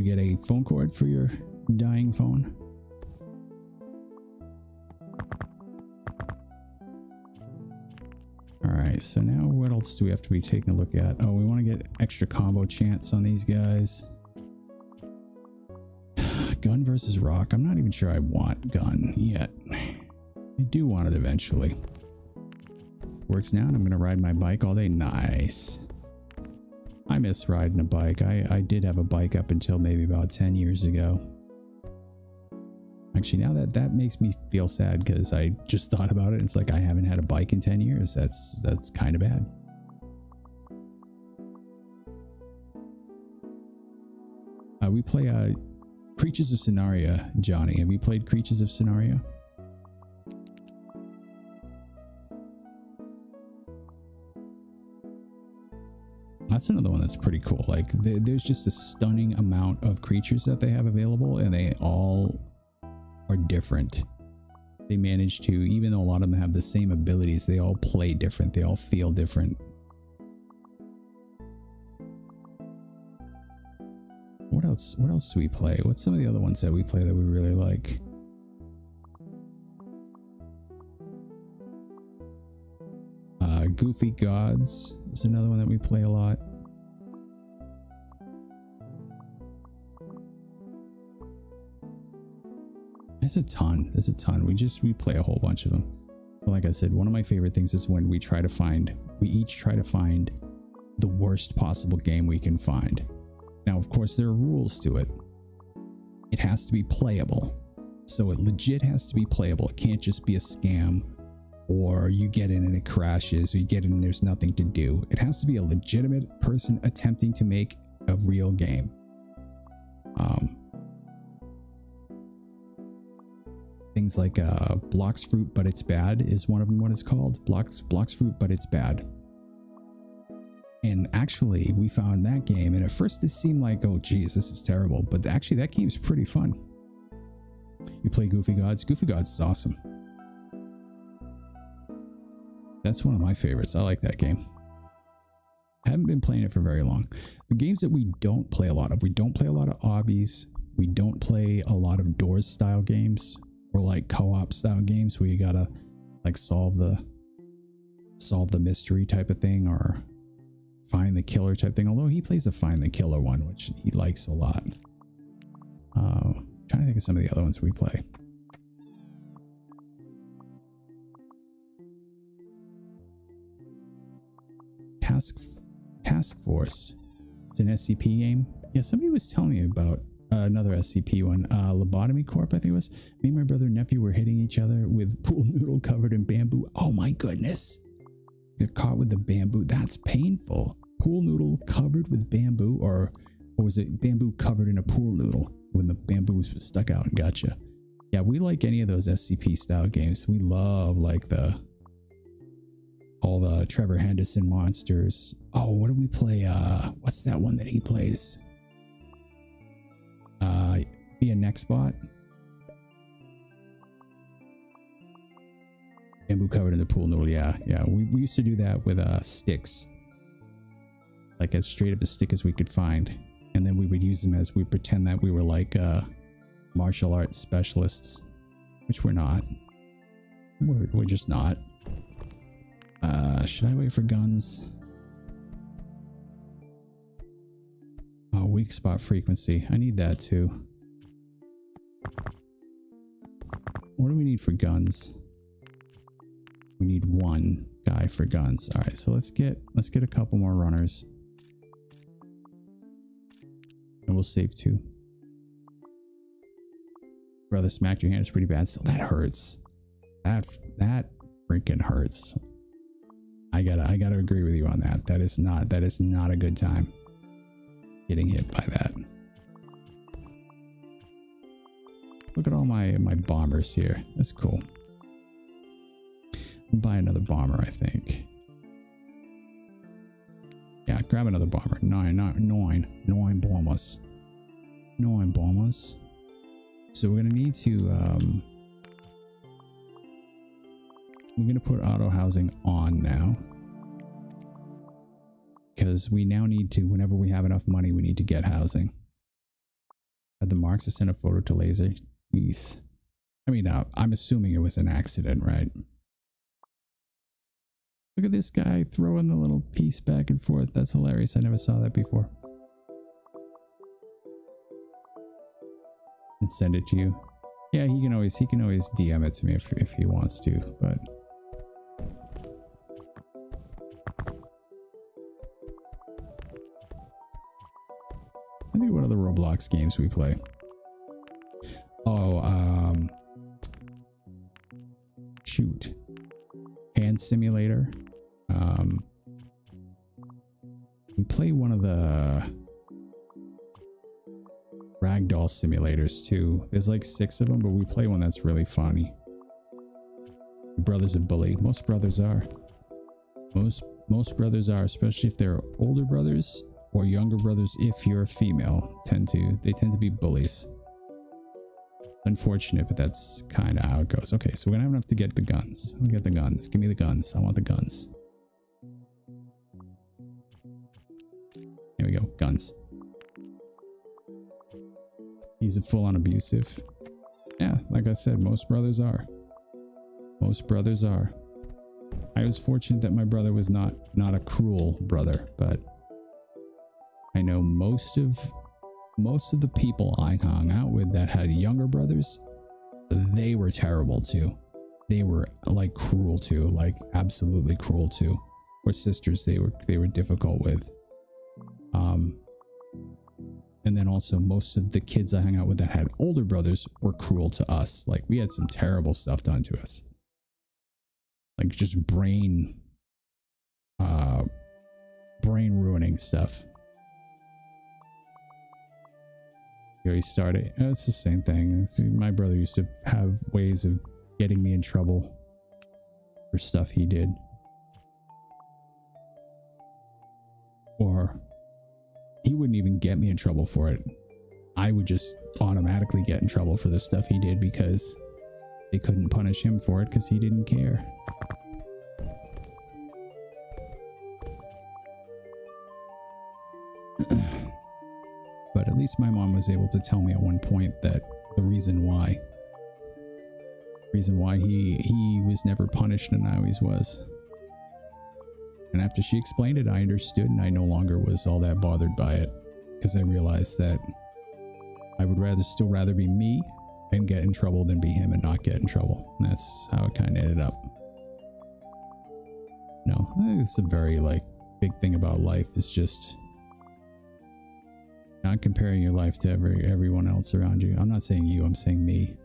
get a phone cord for your dying phone? All right, so now what else do we have to be taking a look at? Oh, we want to get extra combo chance on these guys. Gun versus rock. I'm not even sure I want gun yet. I do want it eventually. Works now, and I'm gonna ride my bike all day. Nice. I miss riding a bike. I did have a bike up until maybe about 10 years ago. Actually, now that makes me feel sad because I just thought about it. It's like I haven't had a bike in 10 years. That's kind of bad. We play Creatures of Scenaria, Johnny. Have you played Creatures of Scenaria? That's another one that's pretty cool. Like there's just a stunning amount of creatures that they have available, and they all are different. They manage to, even though a lot of them have the same abilities, they all play different. They all feel different. What else do we play? What's some of the other ones that we play that we really like? Goofy Gods is another one that we play a lot. There's a ton. We play a whole bunch of them. But like I said, one of my favorite things is when we each try to find the worst possible game we can find. Now, of course, there are rules to it. It has to be playable. So it legit has to be playable. It can't just be a scam, or you get in and it crashes, or you get in and there's nothing to do. It has to be a legitimate person attempting to make a real game. Things like Blocks Fruit But It's Bad is one of them. What it's called, Blocks Fruit But It's Bad. And actually, we found that game, and at first it seemed like, oh geez, this is terrible. But actually, that game's pretty fun. You play Goofy Gods? Goofy Gods is awesome. That's one of my favorites. I like that game. Haven't been playing it for very long. The games that we don't play a lot of, we don't play a lot of obbies. We don't play a lot of Doors style games or like co-op style games where you gotta like solve the mystery type of thing or find the killer type thing. Although he plays a find the killer one, which he likes a lot. Trying to think of some of the other ones we play. Task Force. It's an SCP game. Yeah, somebody was telling me about another SCP one. Lobotomy Corp, I think it was. Me and my brother and nephew were hitting each other with pool noodle covered in bamboo. Oh my goodness. They're caught with the bamboo. That's painful. Pool noodle covered with bamboo, or was it bamboo covered in a pool noodle when the bamboo was stuck out and gotcha? Yeah, we like any of those SCP style games. We love like all the Trevor Henderson monsters. Oh, what do we play? What's that one that he plays? Be a Nextbot. Bamboo covered in the pool noodle. Yeah. We used to do that with sticks. Like as straight of a stick as we could find. And then we would use them as we pretend that we were like martial arts specialists. Which we're not. We're just not. Should I wait for guns? Oh, weak spot frequency. I need that too. What do we need for guns? We need one guy for guns. All right, so let's get a couple more runners. And we'll save 2. Brother smacked your hand. It's pretty bad. So that hurts. That freaking hurts. I gotta agree with you on that. That is not a good time. Getting hit by that. Look at all my bombers here. That's cool. I'll buy another bomber, I think. Yeah, grab another bomber. Nine bombers. 9 bombers. So we're gonna need to we're gonna put auto housing on now. Because we now need to, whenever we have enough money, we need to get housing. Had the marks to send a photo to laser. Jeez. I mean, I'm assuming it was an accident, right? Look at this guy throwing the little piece back and forth. That's hilarious. I never saw that before. And send it to you. Yeah, he can always DM it to me if he wants to, but I think what other Roblox games we play? Oh, shoot. Hand Simulator. We play one of the ragdoll simulators too. There's like 6 of them, but we play one that's really funny. Brothers are bullied. Most brothers are. Most brothers are, especially if they're older brothers or younger brothers. If you're a female, they tend to be bullies. Unfortunate, but that's kind of how it goes. Okay, so we're gonna have enough to get the guns. We'll get the guns. Give me the guns. I want the guns. Here we go. Guns. He's a full-on abusive. Yeah, like I said, most brothers are. Most brothers are. I was fortunate that my brother was not a cruel brother, but I know most of the people I hung out with that had younger brothers, they were terrible too. They were like cruel too, like absolutely cruel too. Or sisters, they were difficult with. And then also most of the kids I hung out with that had older brothers were cruel to us. Like we had some terrible stuff done to us. Like just brain ruining stuff. You already started. It's the same thing. My brother used to have ways of getting me in trouble for stuff he did. or he wouldn't even get me in trouble for it. I would just automatically get in trouble for the stuff he did because they couldn't punish him for it because he didn't care. But at least my mom was able to tell me at one point that the reason why he was never punished and I always was. And after she explained it, I understood, and I no longer was all that bothered by it because I realized that I would still rather be me and get in trouble than be him and not get in trouble. And that's how it kind of ended up. No, I think it's a very big thing about life is just not comparing your life to everyone else around you. I'm not saying you, I'm saying me.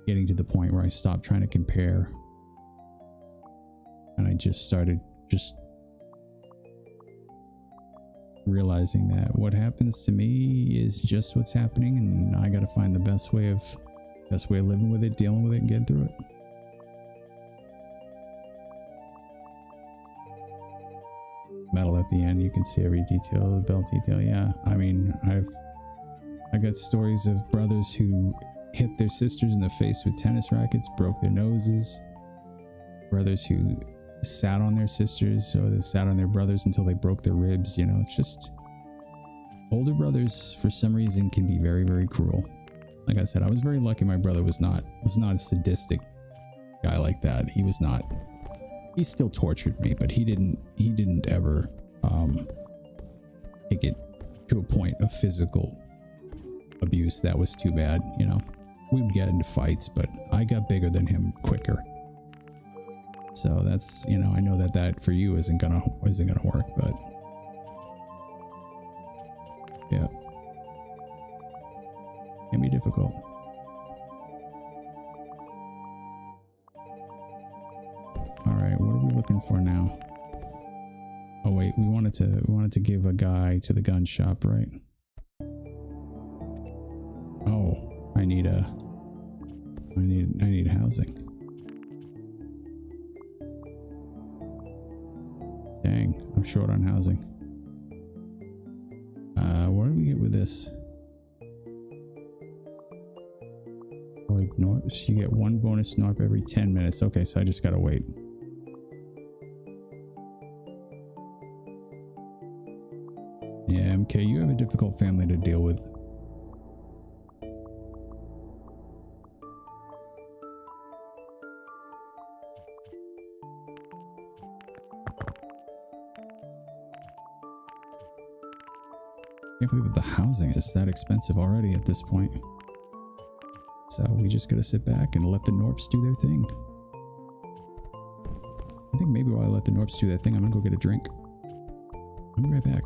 Getting to the point where I stopped trying to compare. And I just started realizing that what happens to me is just what's happening, and I got to find the best way of living with it, dealing with it, and getting through it. Metal at the end, you can see every detail, the belt detail. Yeah, I mean, I got stories of brothers who hit their sisters in the face with tennis rackets, broke their noses. Brothers who sat on their sisters, or they sat on their brothers until they broke their ribs. You know, it's just older brothers for some reason can be very, very cruel. Like I said, I was very lucky my brother was not a sadistic guy like that. He was not. He still tortured me, but he didn't ever take it to a point of physical abuse that was too bad. You know, we would get into fights, but I got bigger than him quicker. So that's, you know, I know that for you isn't gonna work, but yeah, can be difficult. All right, what are we looking for now? Oh wait, we wanted to give a guy to the gun shop, right? Oh, I need housing. Dang, I'm short on housing. What do we get with this? Oh, ignore. You get one bonus snarp every 10 minutes. Okay, so I just gotta wait. Yeah, MK, you have a difficult family to deal with. I can't believe the housing is that expensive already at this point. So we just gotta sit back and let the Norps do their thing. I think maybe while I let the Norps do their thing, I'm gonna go get a drink. I'll be right back.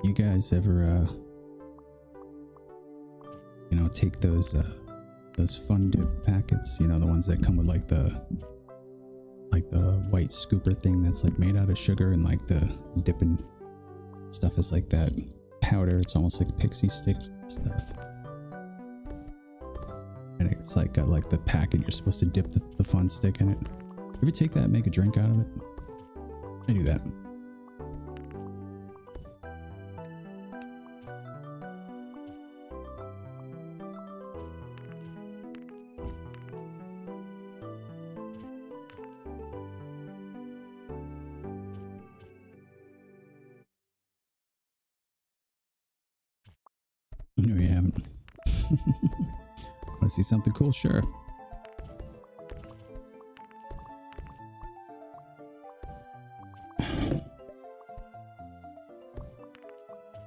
You guys ever, you know, take those fun dip packets, you know, the ones that come with like the white scooper thing that's like made out of sugar, and like the dipping stuff is like that powder. It's almost like pixie stick stuff. And it's like got like the packet you're supposed to dip the fun stick in it. You ever take that and make a drink out of it? I do that. No, you haven't. Want to see something cool? Sure.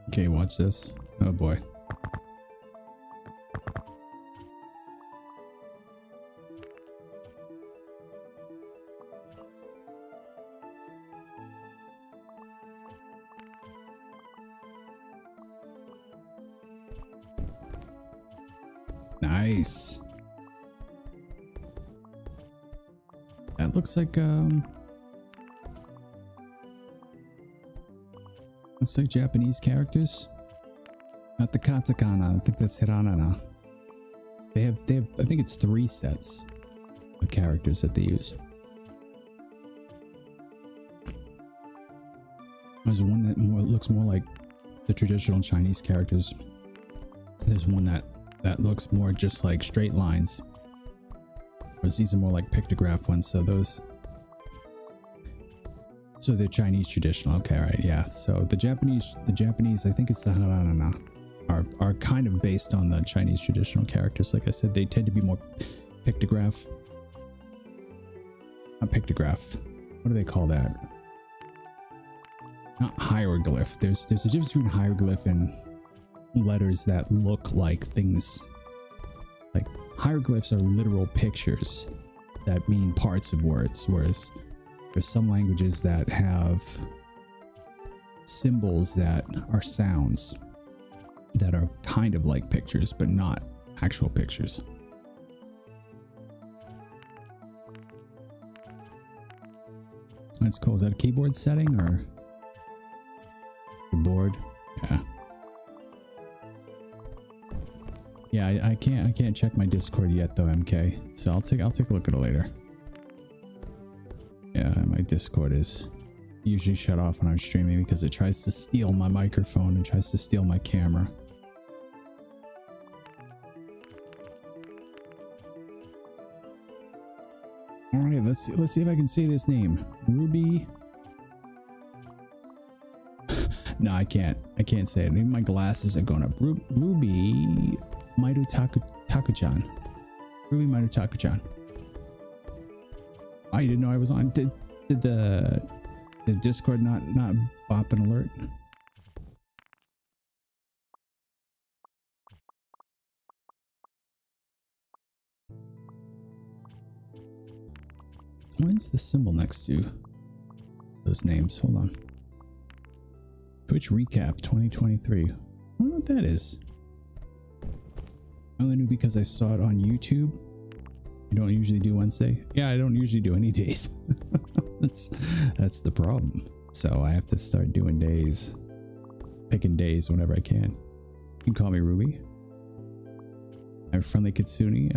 Okay, watch this. Oh boy. Nice. That looks like Japanese characters. Not the katakana. I think that's hiragana. They have I think it's 3 sets of characters that they use. There's one that looks more like the traditional Chinese characters. There's one that looks more just like straight lines. Whereas these are more like pictograph ones. So they're Chinese traditional. Okay, right, yeah. So the Japanese, I think it's the hiragana, are kind of based on the Chinese traditional characters. Like I said, they tend to be more pictograph. Not pictograph. What do they call that? Not hieroglyph. There's a difference between hieroglyph and letters that look like things. Like hieroglyphs are literal pictures that mean parts of words, whereas there's some languages that have symbols that are sounds that are kind of like pictures but not actual pictures. That's cool. Is that a keyboard setting or your board? Yeah. Yeah, I can't check my Discord yet though, MK. So I'll take a look at it later. Yeah, my Discord is usually shut off when I'm streaming because it tries to steal my microphone and tries to steal my camera. All right, let's see if I can say this name. Ruby. No, I can't say it. Maybe my glasses are going up. Ruby Maido Taku-chan. Ruby Maido Taku-chan. Oh, you didn't know I was on? Did the Discord not bop an alert? When's the symbol next to those names? Hold on. Twitch recap 2023. I don't know what that is. I only knew because I saw it on YouTube. You don't usually do Wednesday? Yeah, I don't usually do any days. that's the problem. So I have to start doing days. Picking days whenever I can. You can call me Ruby. I'm friendly Kitsune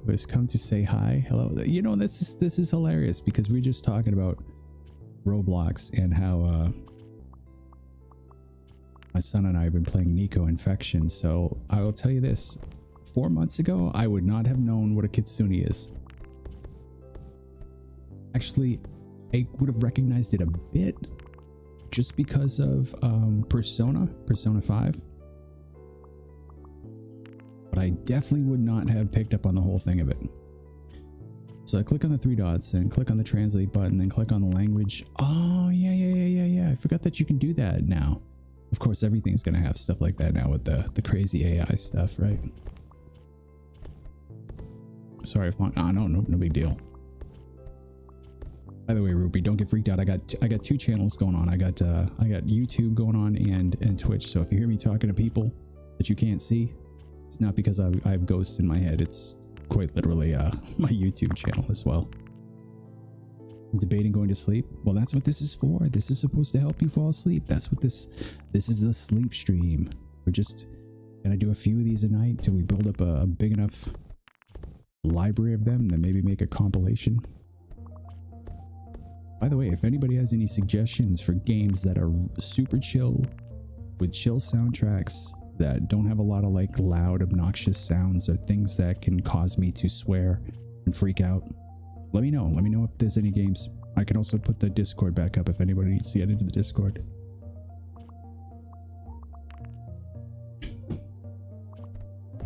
who has come to say hi. Hello. You know, this is hilarious because we're just talking about Roblox and how my son and I have been playing Nico Infection. So I will tell you this. 4 months ago, I would not have known what a Kitsune is. Actually, I would have recognized it a bit just because of Persona 5. But I definitely would not have picked up on the whole thing of it. So I click on the 3 dots and click on the translate button and click on the language. Oh, yeah. I forgot that you can do that now. Of course, everything's going to have stuff like that now with the crazy AI stuff, right? Sorry if long. Oh, no big deal. By the way, Ruby, don't get freaked out. I got two channels going on. I got YouTube going on and Twitch. So if you hear me talking to people that you can't see, it's not because I have ghosts in my head. It's quite literally my YouTube channel as well. I'm debating going to sleep. Well, that's what this is for. This is supposed to help you fall asleep. That's what this is, the sleep stream. We're just gonna do a few of these a night until we build up a big enough library of them, then maybe make a compilation. By the way, if anybody has any suggestions for games that are super chill with chill soundtracks that don't have a lot of like loud obnoxious sounds or things that can cause me to swear and freak out, let me know. Let me know if there's any games. I can also put the Discord back up if anybody needs to get into the Discord.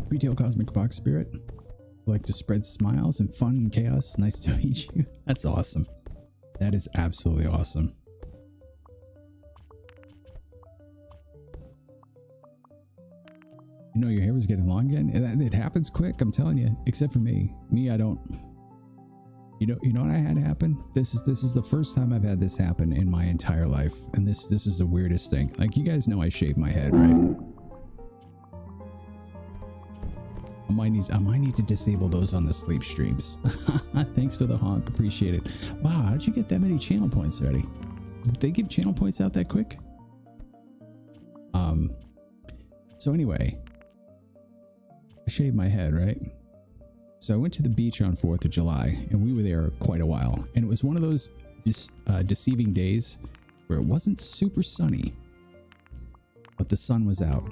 Retail Cosmic Fox Spirit. Like to spread smiles and fun and chaos. Nice to meet you. That's awesome. That is absolutely awesome. You know your hair was getting long again. It happens quick, I'm telling you. Except for me. I don't. You know what I had happen? This is the first time I've had this happen in my entire life, and this is the weirdest thing. Like, you guys know I shave my head, right? I might need to disable those on the sleep streams. Thanks for the honk, appreciate it. Wow, how did you get that many channel points already? Did they give channel points out that quick? So anyway, I shaved my head, right? So I went to the beach on 4th of July, and we were there quite a while, and it was one of those deceiving days where it wasn't super sunny, but the sun was out.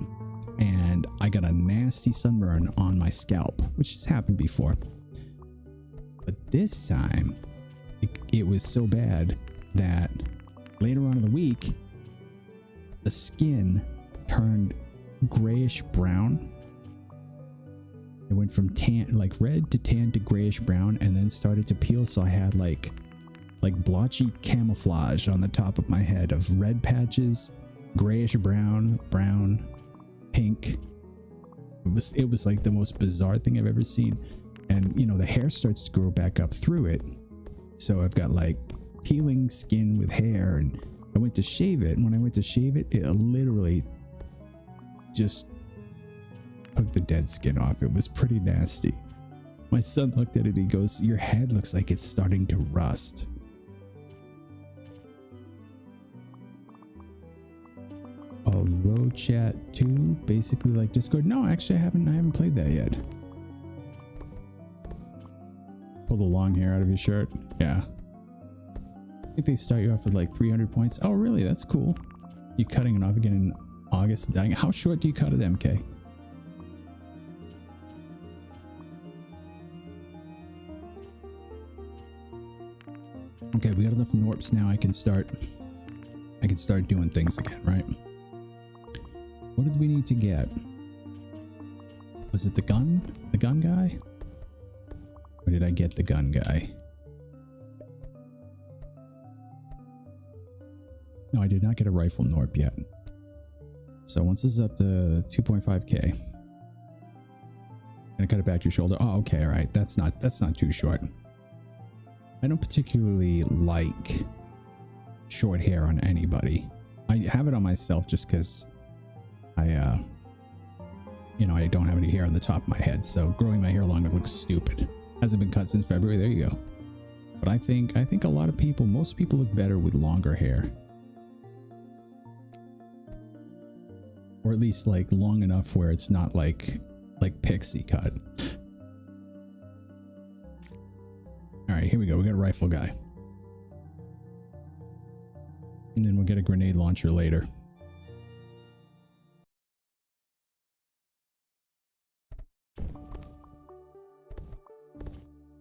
And I got a nasty sunburn on my scalp, which has happened before. But this time, it was so bad that later on in the week, the skin turned grayish brown. It went from tan, like red to tan to grayish brown, and then started to peel. So I had like blotchy camouflage on the top of my head of red patches, grayish brown, pink. It was like the most bizarre thing I've ever seen. And you know, the hair starts to grow back up through it, so I've got like peeling skin with hair. And I went to shave it, and when I went to shave it, it literally just took the dead skin off. It was pretty nasty. My son looked at it, he goes, "Your head looks like it's starting to rust." Road Chat 2, basically like Discord. No, actually I haven't played that yet. Pull the long hair out of your shirt. Yeah. I think they start you off with like 300 points. Oh really? That's cool. You cutting it off again in August. How short do you cut it, MK? Okay, we got enough Norps now. I can start doing things again, right? What did we need to get? Was it the gun? The gun guy? Or did I get the gun guy? No, I did not get a rifle Norp yet. So once this is up to 2.5k, gonna cut it back to your shoulder. Oh, okay, all right. That's not too short. I don't particularly like short hair on anybody. I have it on myself just because I don't have any hair on the top of my head, so growing my hair long, it looks stupid. Hasn't been cut since February. There you go. But I think a lot of people, most people look better with longer hair, or at least like long enough where it's not like pixie cut. All right, here we go. We got a rifle guy, and then we'll get a grenade launcher later.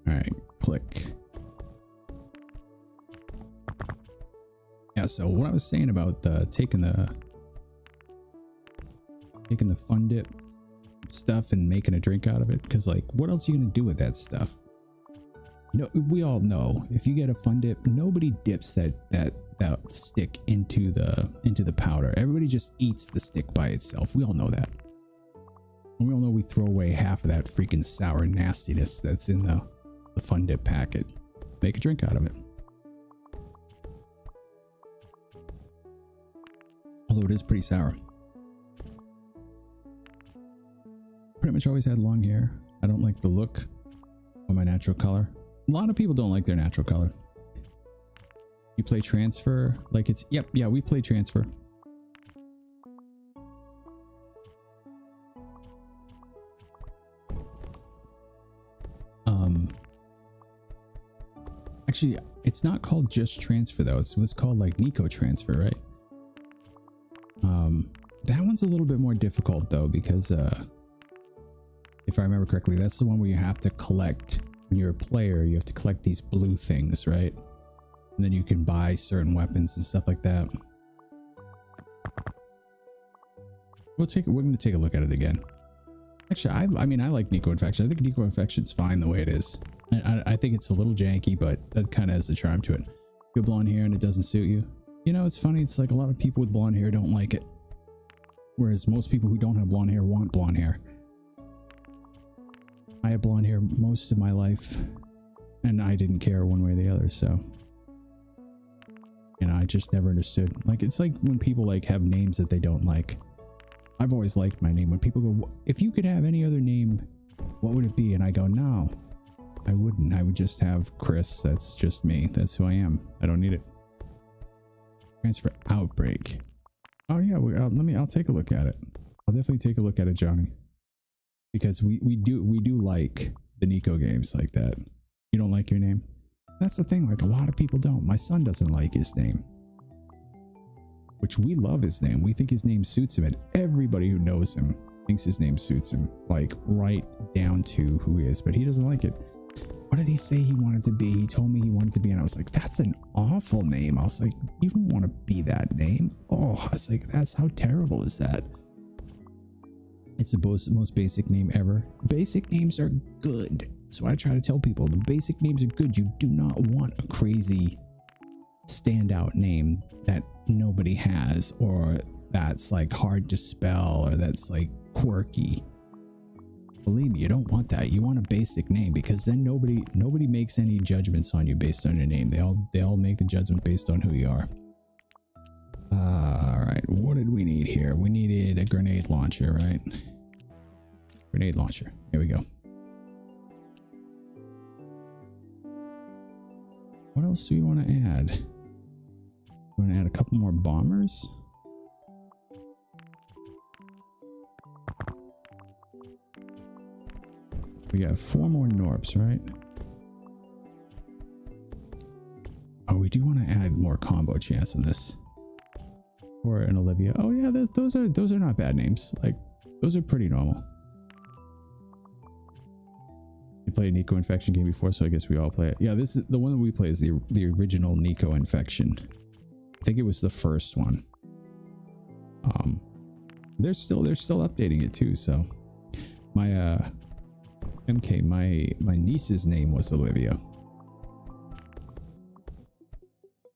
All right, click. Yeah, so what I was saying about taking the fun dip stuff and making a drink out of it, because like, what else are you gonna do with that stuff? No, we all know if you get a fun dip, nobody dips that stick into the powder. Everybody just eats the stick by itself. We all know that. And we all know we throw away half of that freaking sour nastiness that's in the fun dip packet. Make a drink out of it. it is pretty sour. Pretty much always had long hair. I don't like the look of my natural color. A lot of people don't like their natural color. You play transfer like it's... Yep, yeah, we play transfer. Actually, it's not called just transfer though. It's what's called like Nico transfer, right? That one's a little bit more difficult though, because if I remember correctly, that's the one where you have to collect, when you're a player, you have to collect these blue things, right? And then you can buy certain weapons and stuff like that. We're going to take a look at it again. Actually, I mean, I like Nico Infection. I think Nico Infection's fine the way it is. I think it's a little janky, but that kind of has a charm to it. You have blonde hair and it doesn't suit you. You know, it's funny. It's like a lot of people with blonde hair don't like it. Whereas most people who don't have blonde hair want blonde hair. I had blonde hair most of my life and I didn't care one way or the other. So, you know, I just never understood. Like, it's like when people like have names that they don't like. I've always liked my name. When people go, if you could have any other name, what would it be? And I go, no, I wouldn't. I would just have Chris. That's just me. That's who I am. I don't need it. Transfer Outbreak. Oh yeah, I'll take a look at it. I'll definitely take a look at it, Johnny. Because we do like the Nico games like that. You don't like your name? That's the thing, like a lot of people don't. My son doesn't like his name. Which we love his name. We think his name suits him, and everybody who knows him thinks his name suits him, like right down to who he is, but he doesn't like it. What did he say he wanted to be? He told me he wanted to be, and I was like, that's an awful name. I was like, you don't want to be that name. Oh, I was like, that's how terrible is that? It's the most basic name ever. Basic names are good. So I try to tell people the basic names are good. You do not want a crazy standout name that nobody has, or that's like hard to spell, or that's like quirky. Believe me, you don't want that. You want a basic name, because then nobody makes any judgments on you based on your name. They all make the judgment based on who you are. All right, what did we need here? We needed a grenade launcher, right? Grenade launcher. Here we go. What else do we want to add? We want to add a couple more bombers. We got 4 more Norps, right? Oh, we do want to add more combo chance in this. Or an Olivia. Oh yeah, those are not bad names. Like, those are pretty normal. You played a Nico Infection game before, so I guess we all play it. Yeah, this is the one that we play is the original Nico Infection. I think it was the first one. They're still updating it too. So my MK, my niece's name was Olivia.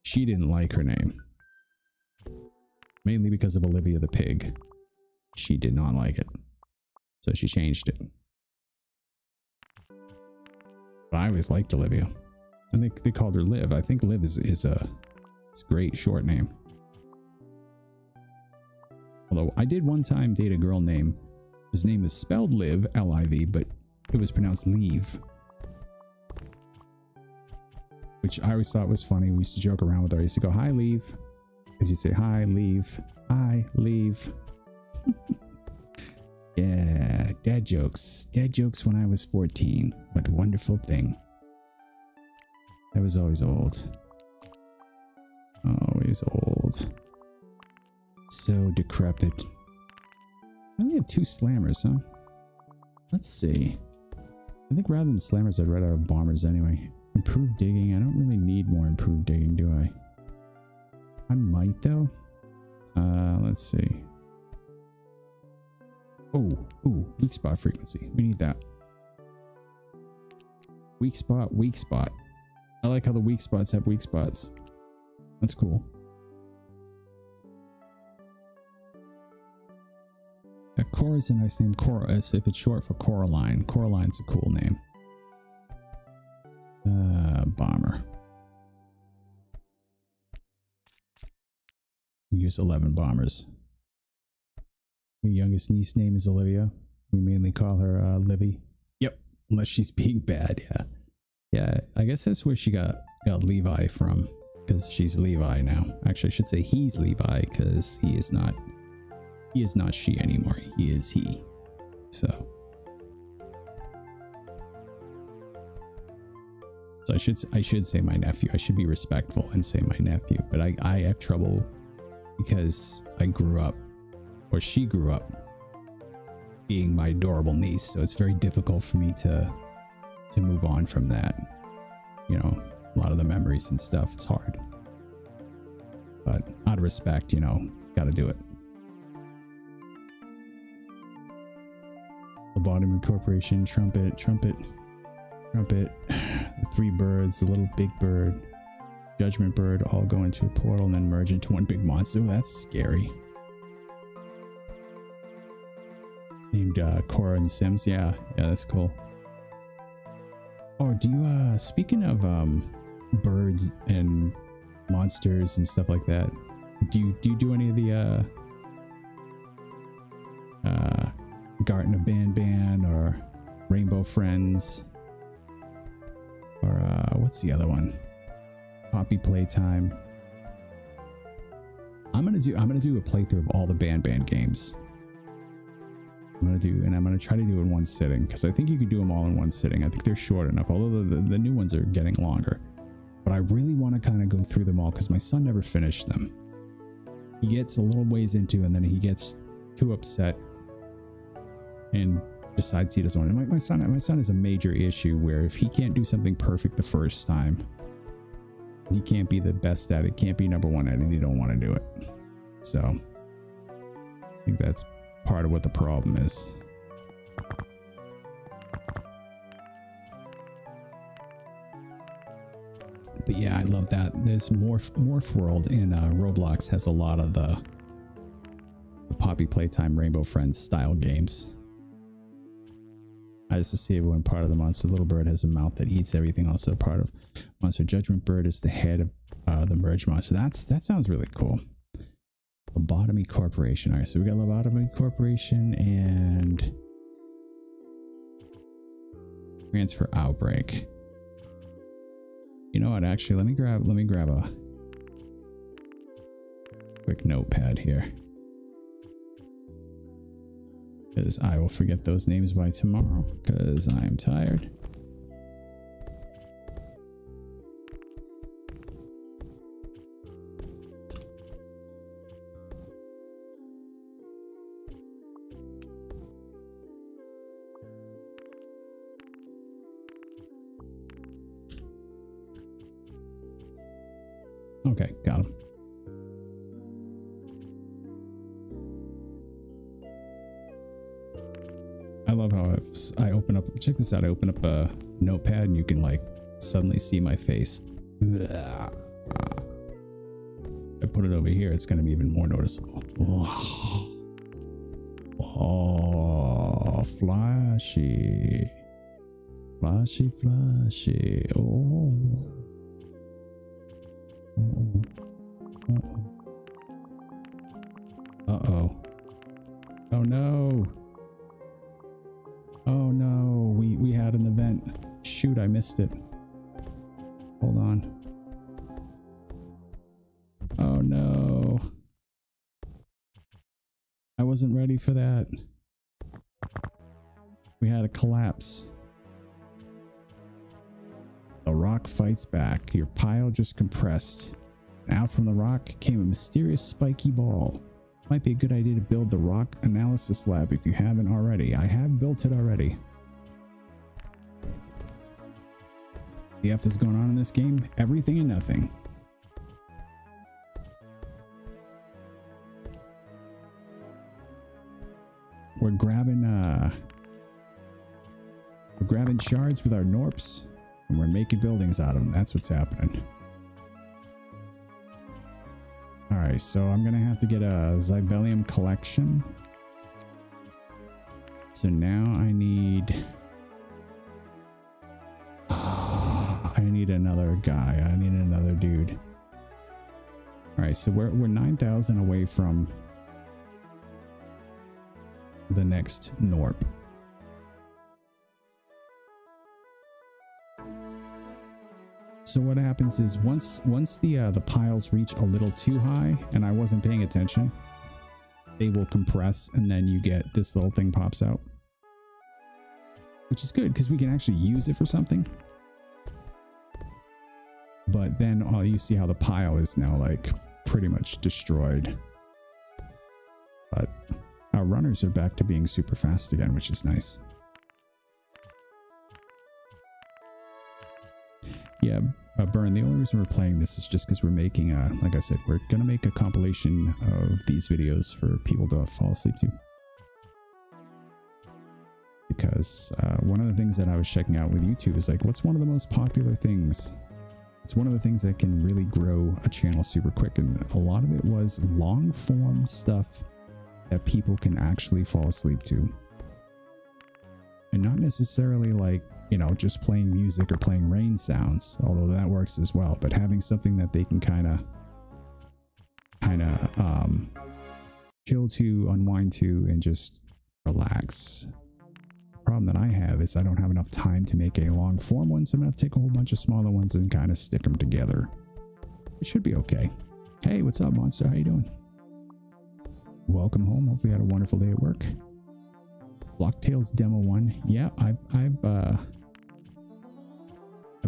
She didn't like her name, mainly because of Olivia the pig. She did not like it, so she changed it. But I always liked Olivia, and they called her Liv. I think Liv is a great short name. Although I did one time date a girl name, his name was spelled Liv, L-I-V, but it was pronounced Leave, which I always thought was funny. We used to joke around with her. I used to go, hi, Leave, because you'd say, hi, Leave, hi, Leave. Yeah, dad jokes when I was 14. What a wonderful thing. I was always old. Always old. So decrepit. I only have 2 slammers, huh? Let's see. I think rather than slammers, I'd rather have bombers anyway. Improved digging. I don't really need more improved digging, do I? I might though. Let's see. Oh, ooh, weak spot frequency. We need that. Weak spot, weak spot. I like how the weak spots have weak spots. That's cool. Cora is a nice name. Cora, as if it's short for Coraline. Coraline's a cool name. Bomber. Use 11 bombers. Your youngest niece name is Olivia. We mainly call her Livy. Yep, unless she's being bad. Yeah, yeah. I guess that's where she got Levi from, because she's Levi now. Actually, I should say he's Levi, because he is not she anymore. He is he. So I should say my nephew. I should be respectful and say my nephew, but I have trouble because I grew up, or she grew up, being my adorable niece. So it's very difficult for me to move on from that. You know, a lot of the memories and stuff, it's hard. But out of respect, you know, gotta do it. Lobotomy Corporation, trumpet. The three birds, the little big bird, judgment bird, all go into a portal and then merge into one big monster. Ooh, that's scary. Named Cora and Sims. Yeah, that's cool. Oh, do you speaking of birds and monsters and stuff like that, do you do any of the Garten of Ban or Rainbow Friends, or what's the other one? Poppy Playtime. I'm gonna do a playthrough of all the Ban games. I'm gonna try to do it in one sitting, because I think you can do them all in one sitting. I think they're short enough, although the new ones are getting longer. But I really want to kind of go through them all, because my son never finished them. He gets a little ways into, and then he gets too upset and decides he doesn't want it. My son is a major issue where if he can't do something perfect the first time, he can't be the best at it, can't be number one at it, and he don't want to do it. So I think that's part of what the problem is. But yeah, I love that. There's Morph World in Roblox has a lot of the Poppy Playtime Rainbow Friends style games. As the Saber one part of the monster, little bird has a mouth that eats everything. Also part of monster. Judgment bird is the head of the merge monster. That sounds really cool. Lobotomy Corporation. All right, so we got Lobotomy Corporation and Transfer Outbreak. You know what? Actually, let me grab a quick notepad here, because I will forget those names by tomorrow, because I am tired. Okay, got him. I love how I open up, check this out, I open up a notepad and you can like suddenly see my face. I put it over here, it's going to be even more noticeable. Oh, flashy. Flashy, flashy. Oh. Uh-oh. Oh no. Oh no, we had an event. Shoot, I missed it. Hold on. Oh no. I wasn't ready for that. We had a collapse. The rock fights back. Your pile just compressed. And out from the rock came a mysterious spiky ball. Might be a good idea to build the rock analysis lab if you haven't already. I have built it already. The F is going on in this game. Everything and nothing. We're grabbing shards with our Norps. And we're making buildings out of them. That's what's happening. Alright, so I'm gonna have to get a Zybellium collection. So now I need another guy. I need another dude. Alright, so we're 9,000 away from the next Norp. So what happens is once the piles reach a little too high and I wasn't paying attention, they will compress and then you get this little thing pops out, which is good because we can actually use it for something. But then you see how the pile is now like pretty much destroyed. But our runners are back to being super fast again, which is nice. Yeah, Burn, the only reason we're playing this is just because we're making like I said, we're gonna make a compilation of these videos for people to fall asleep to. Because one of the things that I was checking out with YouTube is like, what's one of the most popular things? It's one of the things that can really grow a channel super quick, and a lot of it was long form stuff that people can actually fall asleep to. And not necessarily like, you know, just playing music or playing rain sounds, although that works as well, but having something that they can kind of chill to, unwind to, and just relax. The problem that I have is I don't have enough time to make a long form one, so I'm gonna have to take a whole bunch of smaller ones and kind of stick them together. It should be okay. Hey, what's up, Monster? How you doing? Welcome home. Hopefully you had a wonderful day at work. Blocktails Demo 1. Yeah, I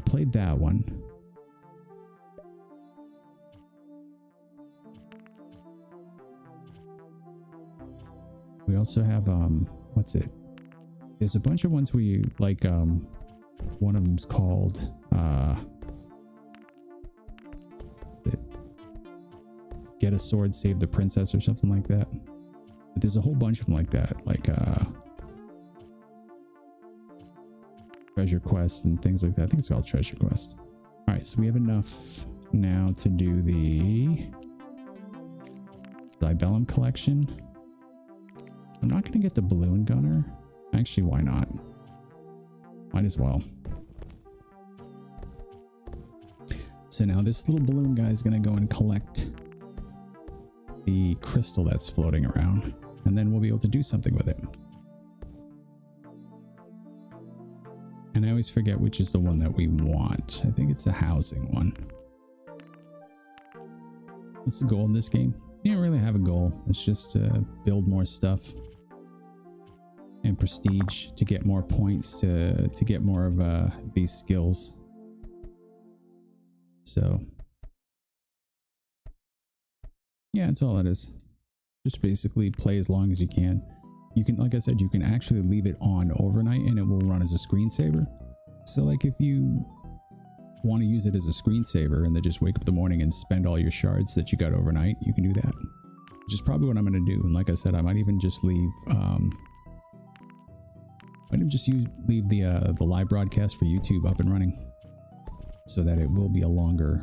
played that one. We also have what's it? There's a bunch of ones where you like one of them's called Get a Sword, Save the Princess or something like that. But there's a whole bunch of them like that, like Treasure Quest and things like that. I think it's called Treasure Quest. All right, so we have enough now to do the Zybellum collection. I'm not going to get the balloon gunner. Actually, why not? Might as well. So now this little balloon guy is going to go and collect the crystal that's floating around, and then we'll be able to do something with it. And I always forget which is the one that we want. I think it's the housing one. What's the goal in this game? You don't really have a goal. It's just to build more stuff and prestige, to get more points, to get more of these skills. So yeah, that's all it is. Just basically play as long as you can. You can, like I said, you can actually leave it on overnight and it will run as a screensaver. So like if you want to use it as a screensaver and then just wake up in the morning and spend all your shards that you got overnight, you can do that. Which is probably what I'm going to do. And like I said, I might even just leave leave the live broadcast for YouTube up and running, so that it will be a longer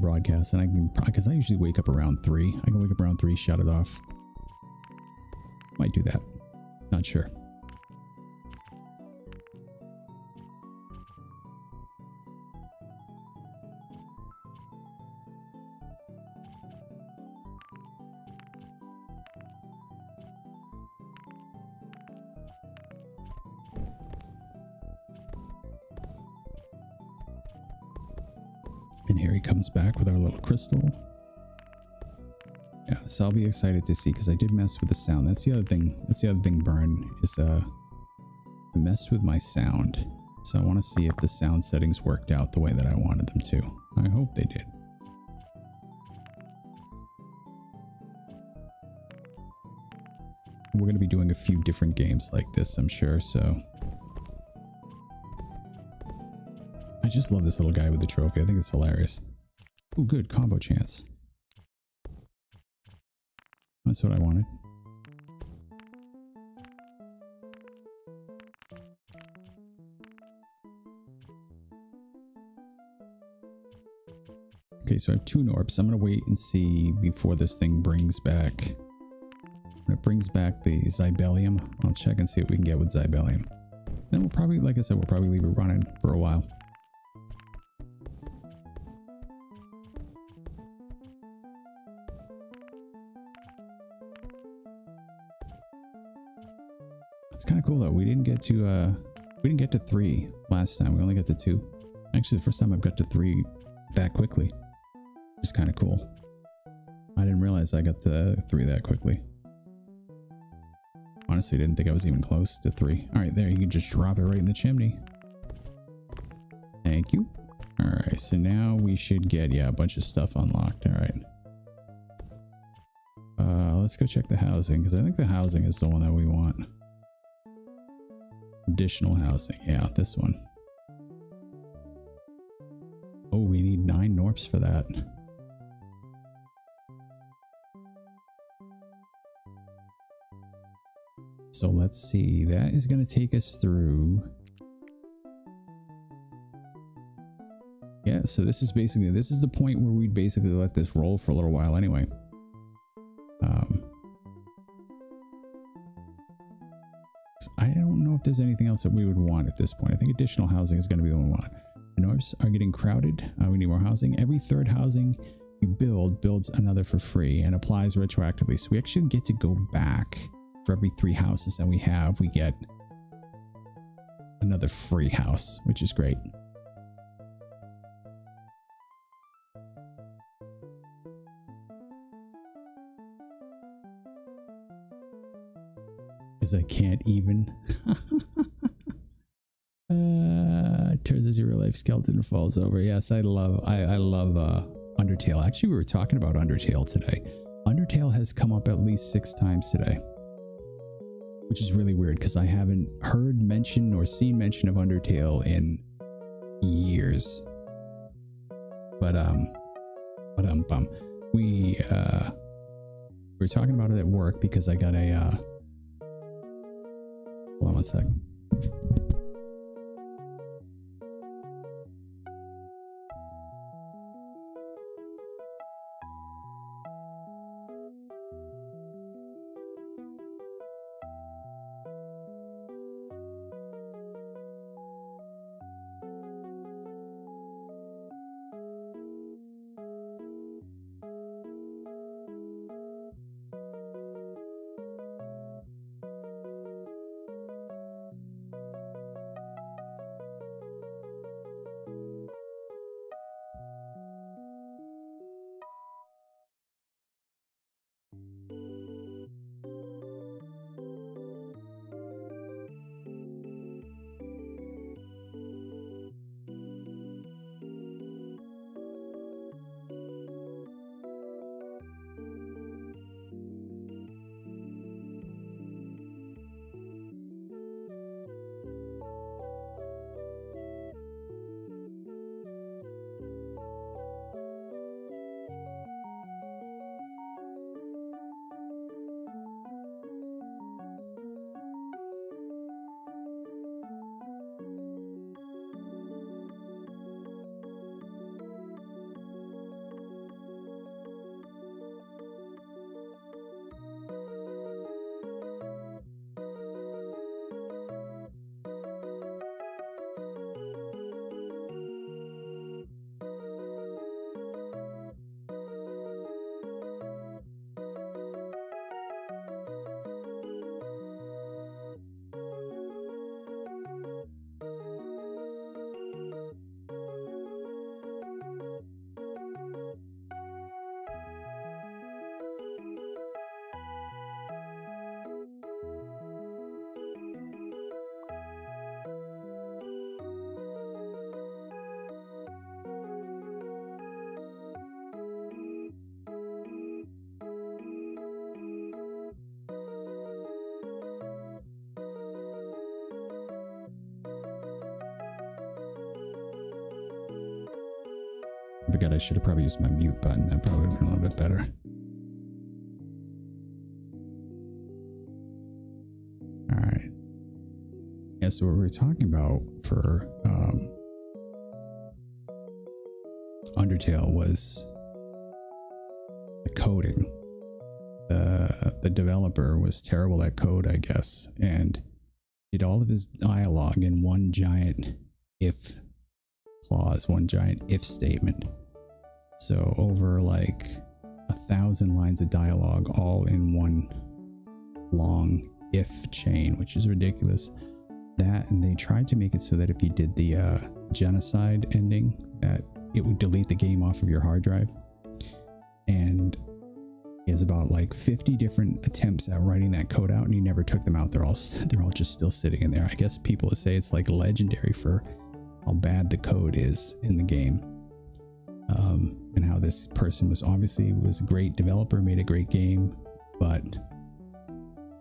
broadcast. And I can, because I usually wake up around 3. I can wake up around 3, shut it off. Might do that. Not sure. And here he comes back with our little crystal. Yeah, so I'll be excited to see, because I did mess with the sound. That's the other thing. That's the other thing, Burn, is I messed with my sound. So I want to see if the sound settings worked out the way that I wanted them to. I hope they did. We're going to be doing a few different games like this, I'm sure, so I just love this little guy with the trophy. I think it's hilarious. Oh, good combo chance. That's what I wanted. Okay, so I have 2 Norps. I'm going to wait and see before this thing brings back. When it brings back the Zybellum, I'll check and see what we can get with Zybellum. Then we'll probably, like I said, we'll probably leave it running for a while. It's kind of cool though. We didn't get to 3 last time. We only got to 2. Actually, the first time I've got to 3 that quickly. It's kind of cool. I didn't realize I got the 3 that quickly. Honestly, didn't think I was even close to 3. All right, there, you can just drop it right in the chimney. Thank you. All right, so now we should get, yeah, a bunch of stuff unlocked. All right. Let's go check the housing, because I think the housing is the one that we want. Additional housing. Yeah, this one. Oh, we need 9 Norps for that. So let's see. That is going to take us through. Yeah, so this is the point where we'd basically let this roll for a little while anyway. I don't know if there's anything else that we would want at this point. I think additional housing is going to be the one we want. The Norps are getting crowded. We need more housing. Every 3rd housing you build builds another for free and applies retroactively. So we actually get to go back. For every 3 houses that we have, we get another free house, which is great. Because I can't even. Turns as your real life skeleton falls over. Yes, I love Undertale. Actually, we were talking about Undertale today. Undertale has come up at least 6 times today. Which is really weird because I haven't heard mention or seen mention of Undertale in years. But we were talking about it at work because I got a hold on one second. I forgot I should have probably used my mute button. That probably would have been a little bit better. Alright. Yeah, so what we were talking about for Undertale was the coding. The developer was terrible at code, I guess, and did all of his dialogue in one giant if clause, one giant if statement. So over like 1,000 lines of dialogue all in one long if chain, which is ridiculous. That, and they tried to make it so that if you did the genocide ending, that it would delete the game off of your hard drive. And he has about like 50 different attempts at writing that code out, and he never took them out. They're all just still sitting in there. I guess people would say it's like legendary for how bad the code is in the game, and how this person was a great developer, made a great game, but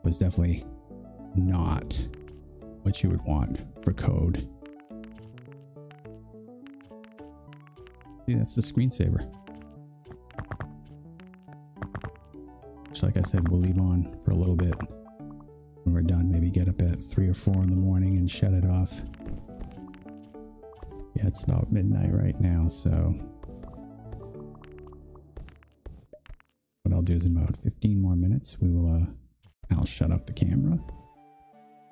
was definitely not what you would want for code. See, that's the screensaver. Which, like I said, we'll leave on for a little bit. When we're done, maybe get up at 3 or 4 in the morning and shut it off. Yeah, it's about midnight right now, so what I'll do is in about 15 more minutes, we will, I'll shut off the camera,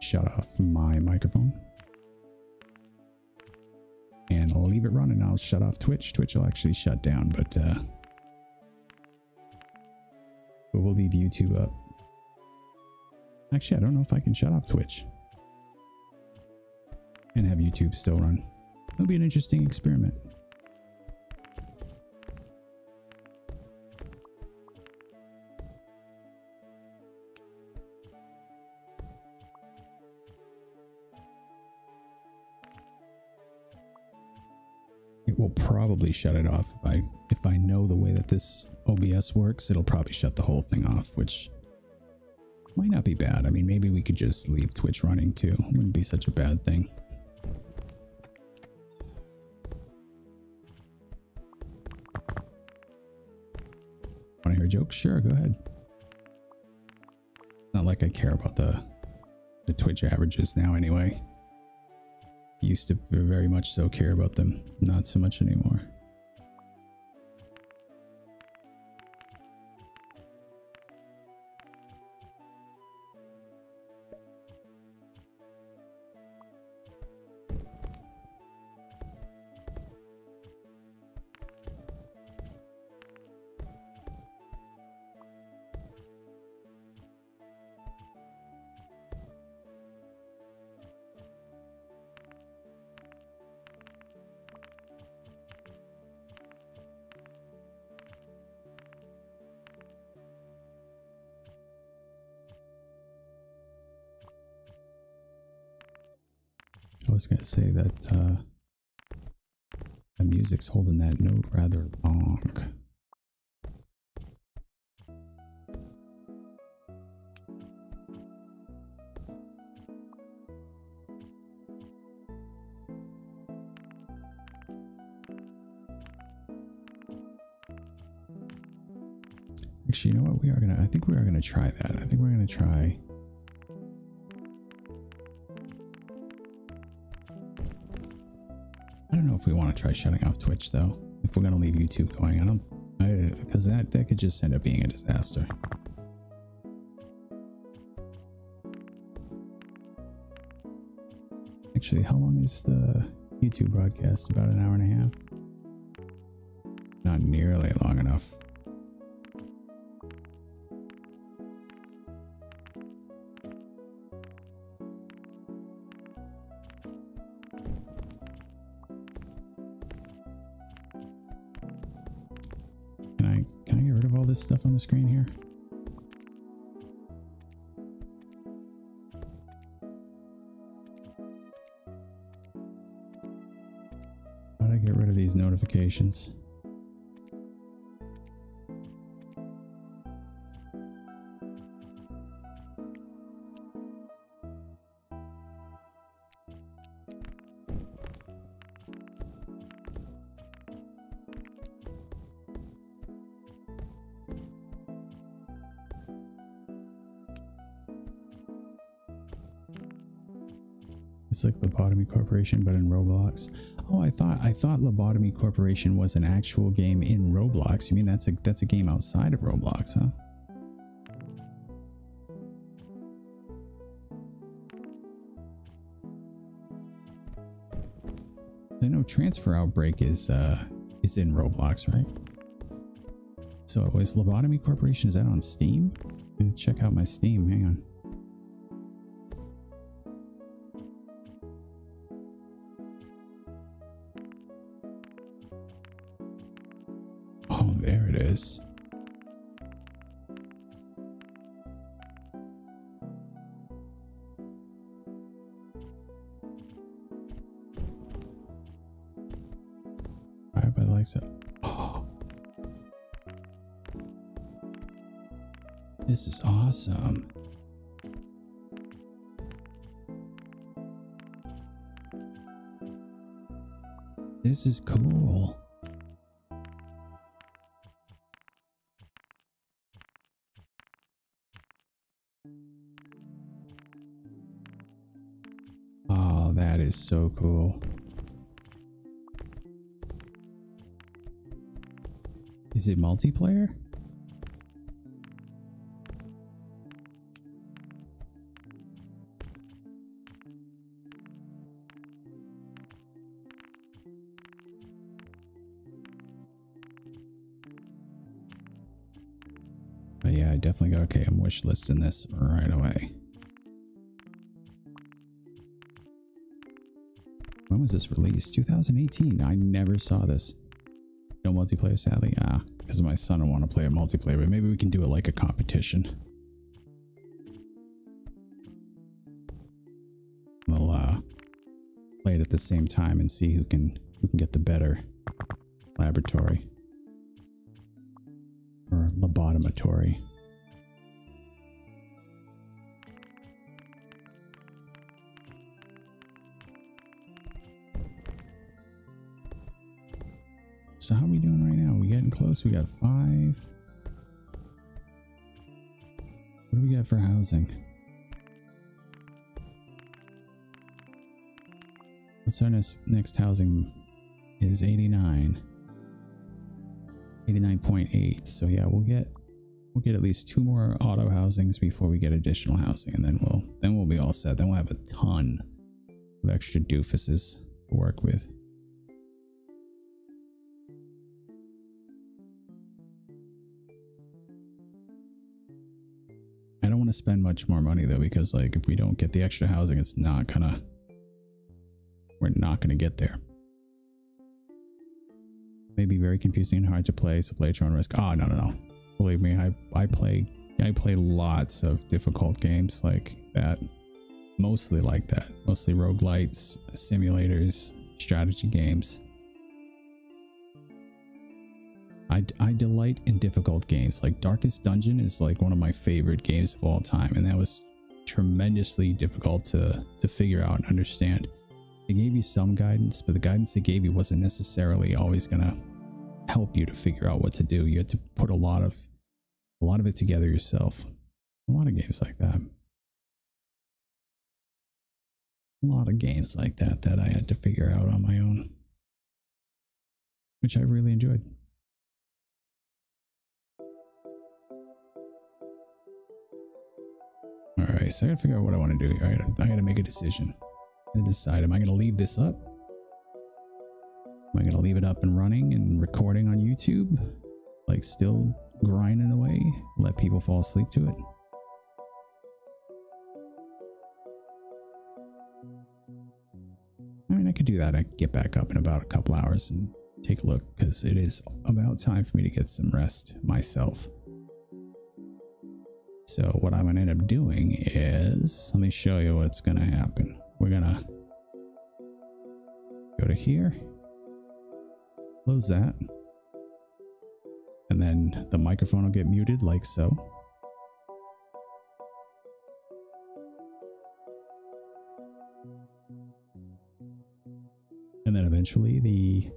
shut off my microphone, and I'll leave it running. I'll shut off Twitch. Twitch will actually shut down, but we'll leave YouTube up. Actually, I don't know if I can shut off Twitch and have YouTube still run. It'll be an interesting experiment. It will probably shut it off. If I know the way that this OBS works, it'll probably shut the whole thing off, which might not be bad. I mean, maybe we could just leave Twitch running too. It wouldn't be such a bad thing. Want to hear a joke? Sure, go ahead. Not like I care about the Twitch averages now anyway. Used to very much so care about them, not so much anymore. I was going to say that the music's holding that note rather long. Actually, you know what? I think we are gonna try that. I think we're gonna try. I don't know if we want to try shutting off Twitch though. If we're gonna leave YouTube going, because that could just end up being a disaster. Actually, how long is the YouTube broadcast? About an hour and a half? Not nearly long enough. Can I get rid of all this stuff on the screen here? How do I get rid of these notifications? It's like Lobotomy Corporation, but in Roblox. Oh, I thought Lobotomy Corporation was an actual game in Roblox. You mean that's a game outside of Roblox, huh? I know Transfer Outbreak is in Roblox, right? So is Lobotomy Corporation, is that on Steam? Let me check out my Steam. Hang on. Oh, there it is. Right by the likes of. Oh, this is awesome. This is cool. Oh, that is so cool. Is it multiplayer? But yeah, I definitely got, okay, I'm wish listing this right away. When was this released? 2018. I never saw this. No multiplayer, sadly. Because my son will want to play a multiplayer, but maybe we can do it like a competition. We'll play it at the same time and see who can get the better laboratory or lobotomatory. So how are we doing right now? We getting close? We got 5. What do we got for housing? What's our next housing is 89. 89.8. So yeah, we'll get at least 2 more auto housings before we get additional housing, and then we'll be all set. Then we'll have a ton of extra doofuses to work with. I don't want to spend much more money though, because like if we don't get the extra housing, we're not gonna get there. May be very confusing and hard to play, so play at your own risk. Oh, no. Believe me, I play lots of difficult games like that. Mostly like that. Mostly roguelites, simulators, strategy games. I delight in difficult games. Like Darkest Dungeon is like one of my favorite games of all time, and that was tremendously difficult to figure out and understand. They gave you some guidance, but the guidance they gave you wasn't necessarily always gonna help you to figure out what to do. You had to put a lot of it together yourself. A lot of games like that. A lot of games like that I had to figure out on my own, which I really enjoyed. All right, so I gotta figure out what I want to do here. I gotta make a decision. I gotta decide, am I gonna leave this up? Am I gonna leave it up and running and recording on YouTube? Like still grinding away, let people fall asleep to it? I mean, I could do that. I could get back up in about a couple hours and take a look, because it is about time for me to get some rest myself. So what I'm going to end up doing is, let me show you what's going to happen. We're going to go to here, close that, and then the microphone will get muted like so. And then eventually the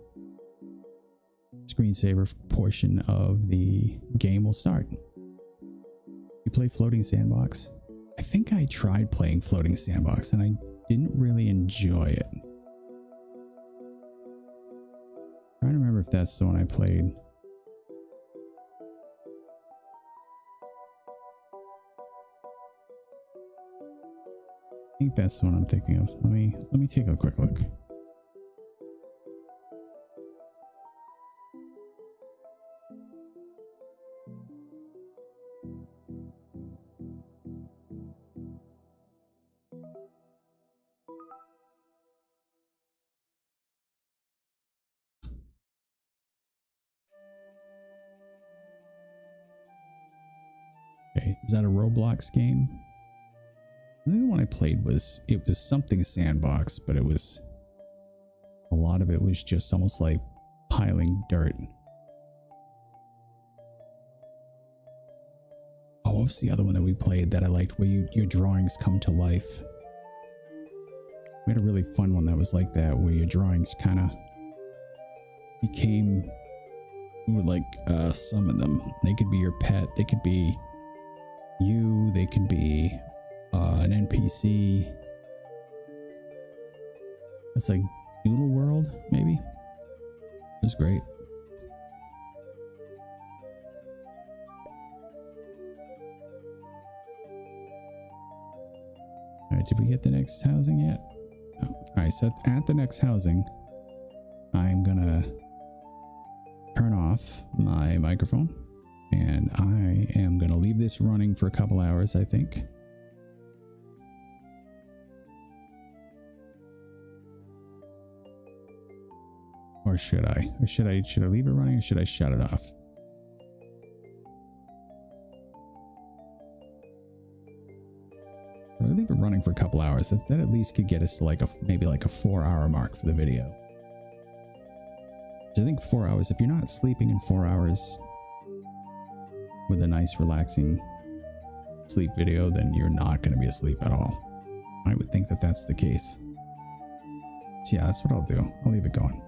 screensaver portion of the game will start. You play Floating Sandbox? I think I tried playing Floating Sandbox and I didn't really enjoy it. I'm trying to remember if that's the one I played. I think that's the one I'm thinking of. Let me take a quick look. Okay, is that a Roblox game? I think the one I played was, it was something sandbox, but it was, a lot of it was just almost like piling dirt. Oh, what was the other one that we played that I liked, where your drawings come to life? We had a really fun one that was like that, where your drawings kind of became, you would like summon them. They could be your pet, they could be you, they could be an NPC. It's like Doodle World, maybe. It was great. All right, did we get the next housing yet? Oh, all right, so at the next housing, I'm gonna turn off my microphone and I am gonna leave this running for a couple hours, I think. Or should I? Or should I leave it running, or should I shut it off? Or leave it running for a couple hours. That at least could get us to like maybe like a 4-hour mark for the video. I think 4 hours, if you're not sleeping in 4 hours with a nice relaxing sleep video, then you're not going to be asleep at all. I would think that that's the case. So yeah, that's what I'll do. I'll leave it going.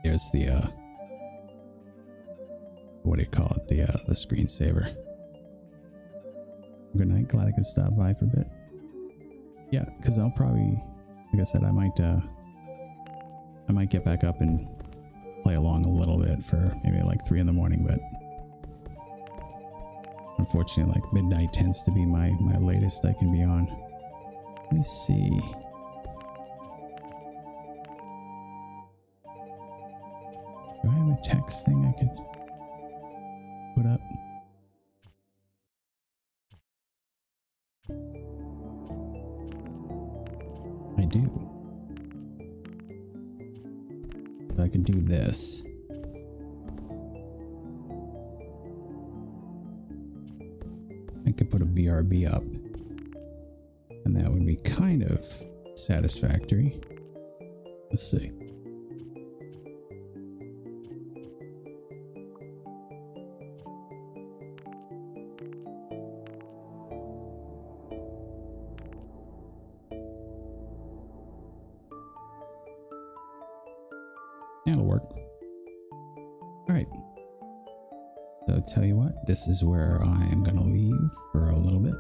There's the what do you call it, the screensaver. Good night, glad I could stop by for a bit. Yeah, because I'll probably, like I said, I might get back up and play along a little bit for maybe like 3 in the morning, but unfortunately like midnight tends to be my latest I can be on. Let me see. Do I have a text thing I could put up? I do. So I could do this. I could put a BRB up. And that would be kind of satisfactory. Let's see. That'll work. All right. So tell you what, this is where I am going to leave for a little bit.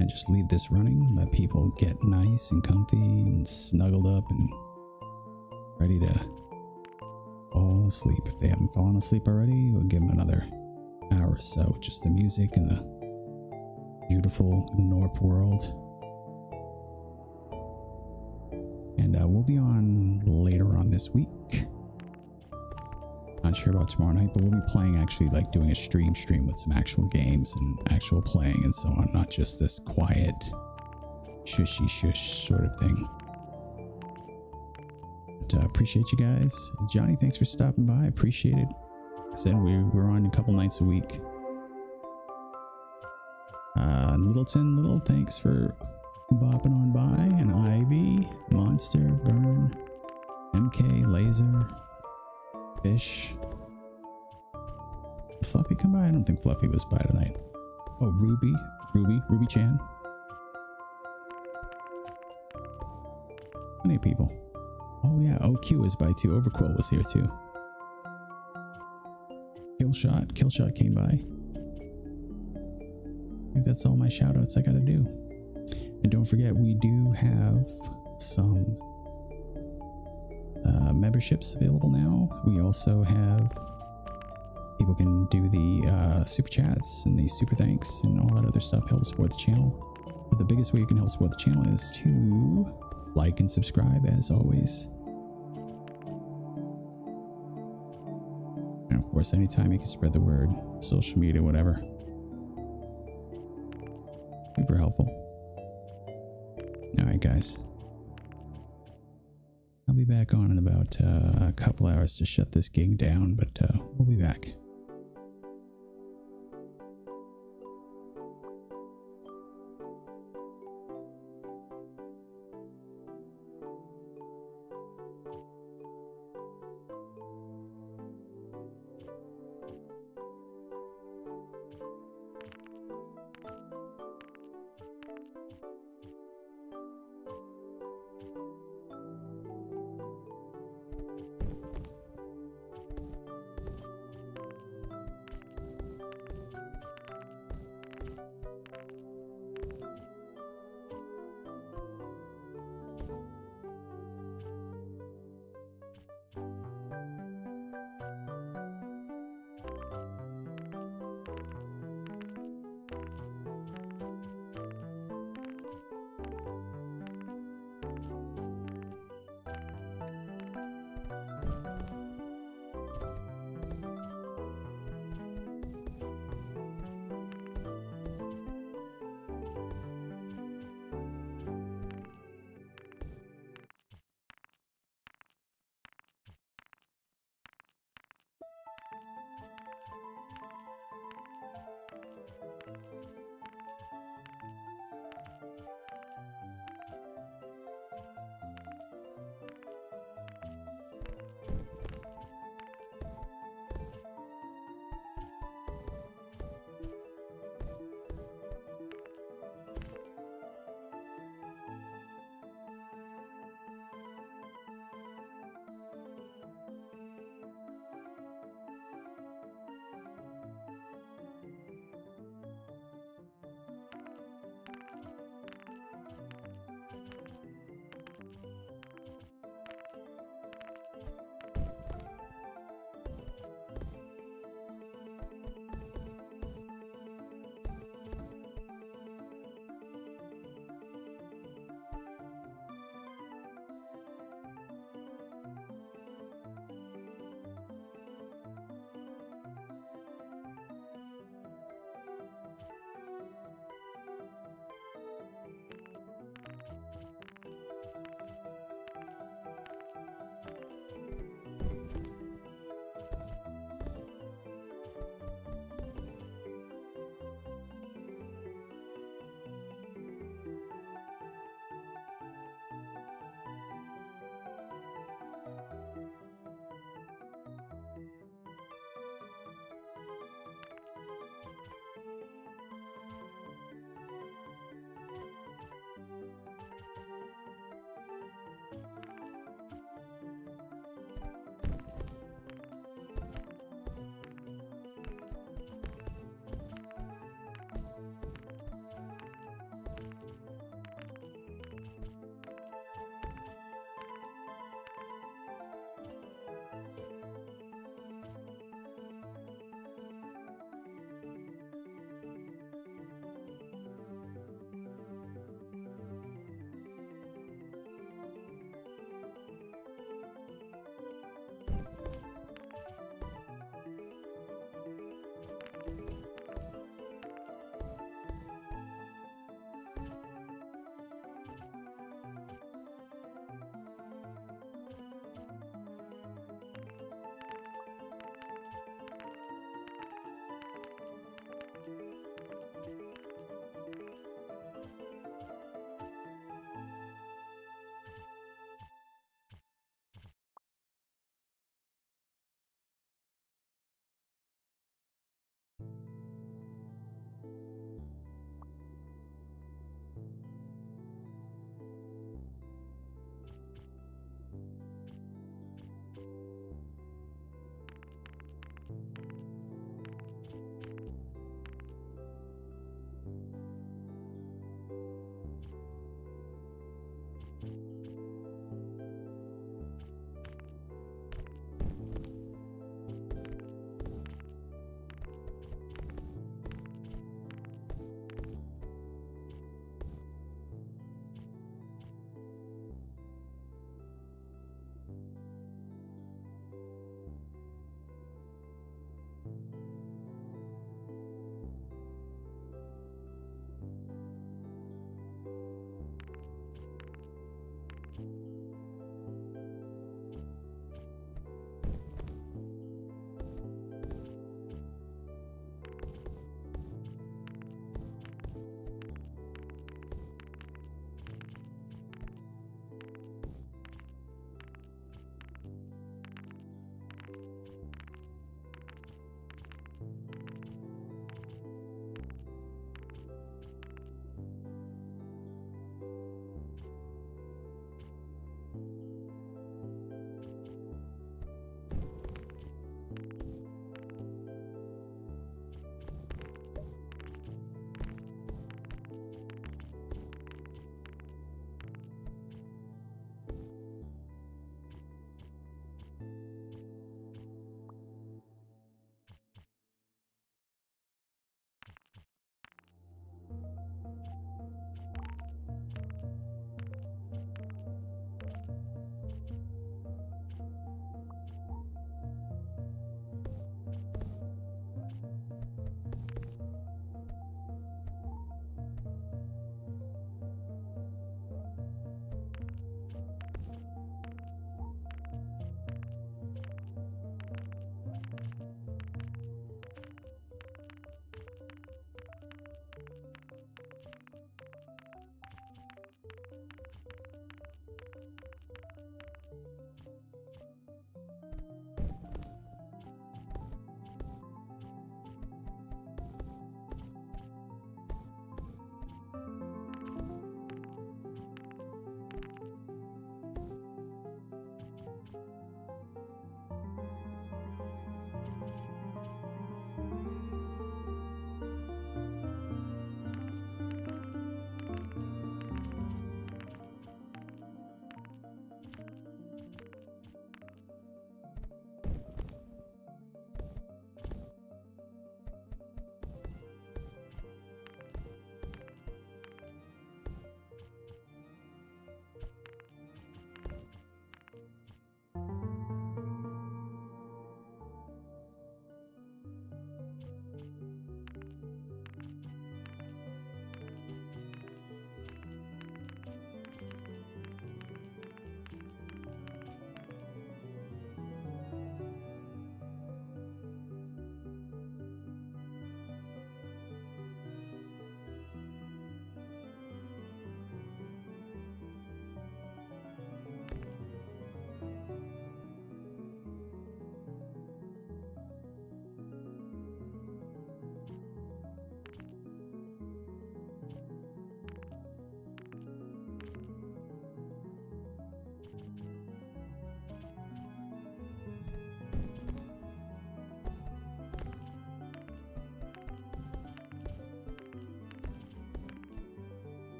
And just leave this running. Let people get nice and comfy and snuggled up and ready to fall asleep. If they haven't fallen asleep already, we'll give them another hour or so. Just the music and the beautiful Norp world. And we'll be on later on this week. Not sure about tomorrow night, but we'll be playing, actually like doing a stream with some actual games and actual playing and so on. Not just this quiet shushy shush sort of thing. But appreciate you guys. Johnny, thanks for stopping by. Appreciate it. Said we're on a couple nights a week. Little, thanks for bopping on by. And Ivy, Monster, Burn, MK, Laser, Fish. Did Fluffy come by? I don't think Fluffy was by tonight. Oh, Ruby Chan. Plenty of people. Oh yeah, OQ is by too. Overquill was here too. Killshot came by. I think that's all my shout outs I gotta do. And don't forget, we do have some memberships available now. We also have, people can do the super chats and the super thanks and all that other stuff, help support the channel. But the biggest way you can help support the channel is to like and subscribe, as always. And of course, anytime you can spread the word, social media, whatever. Super helpful. All right, guys. I'll be back on in about a couple hours to shut this gig down, but we'll be back.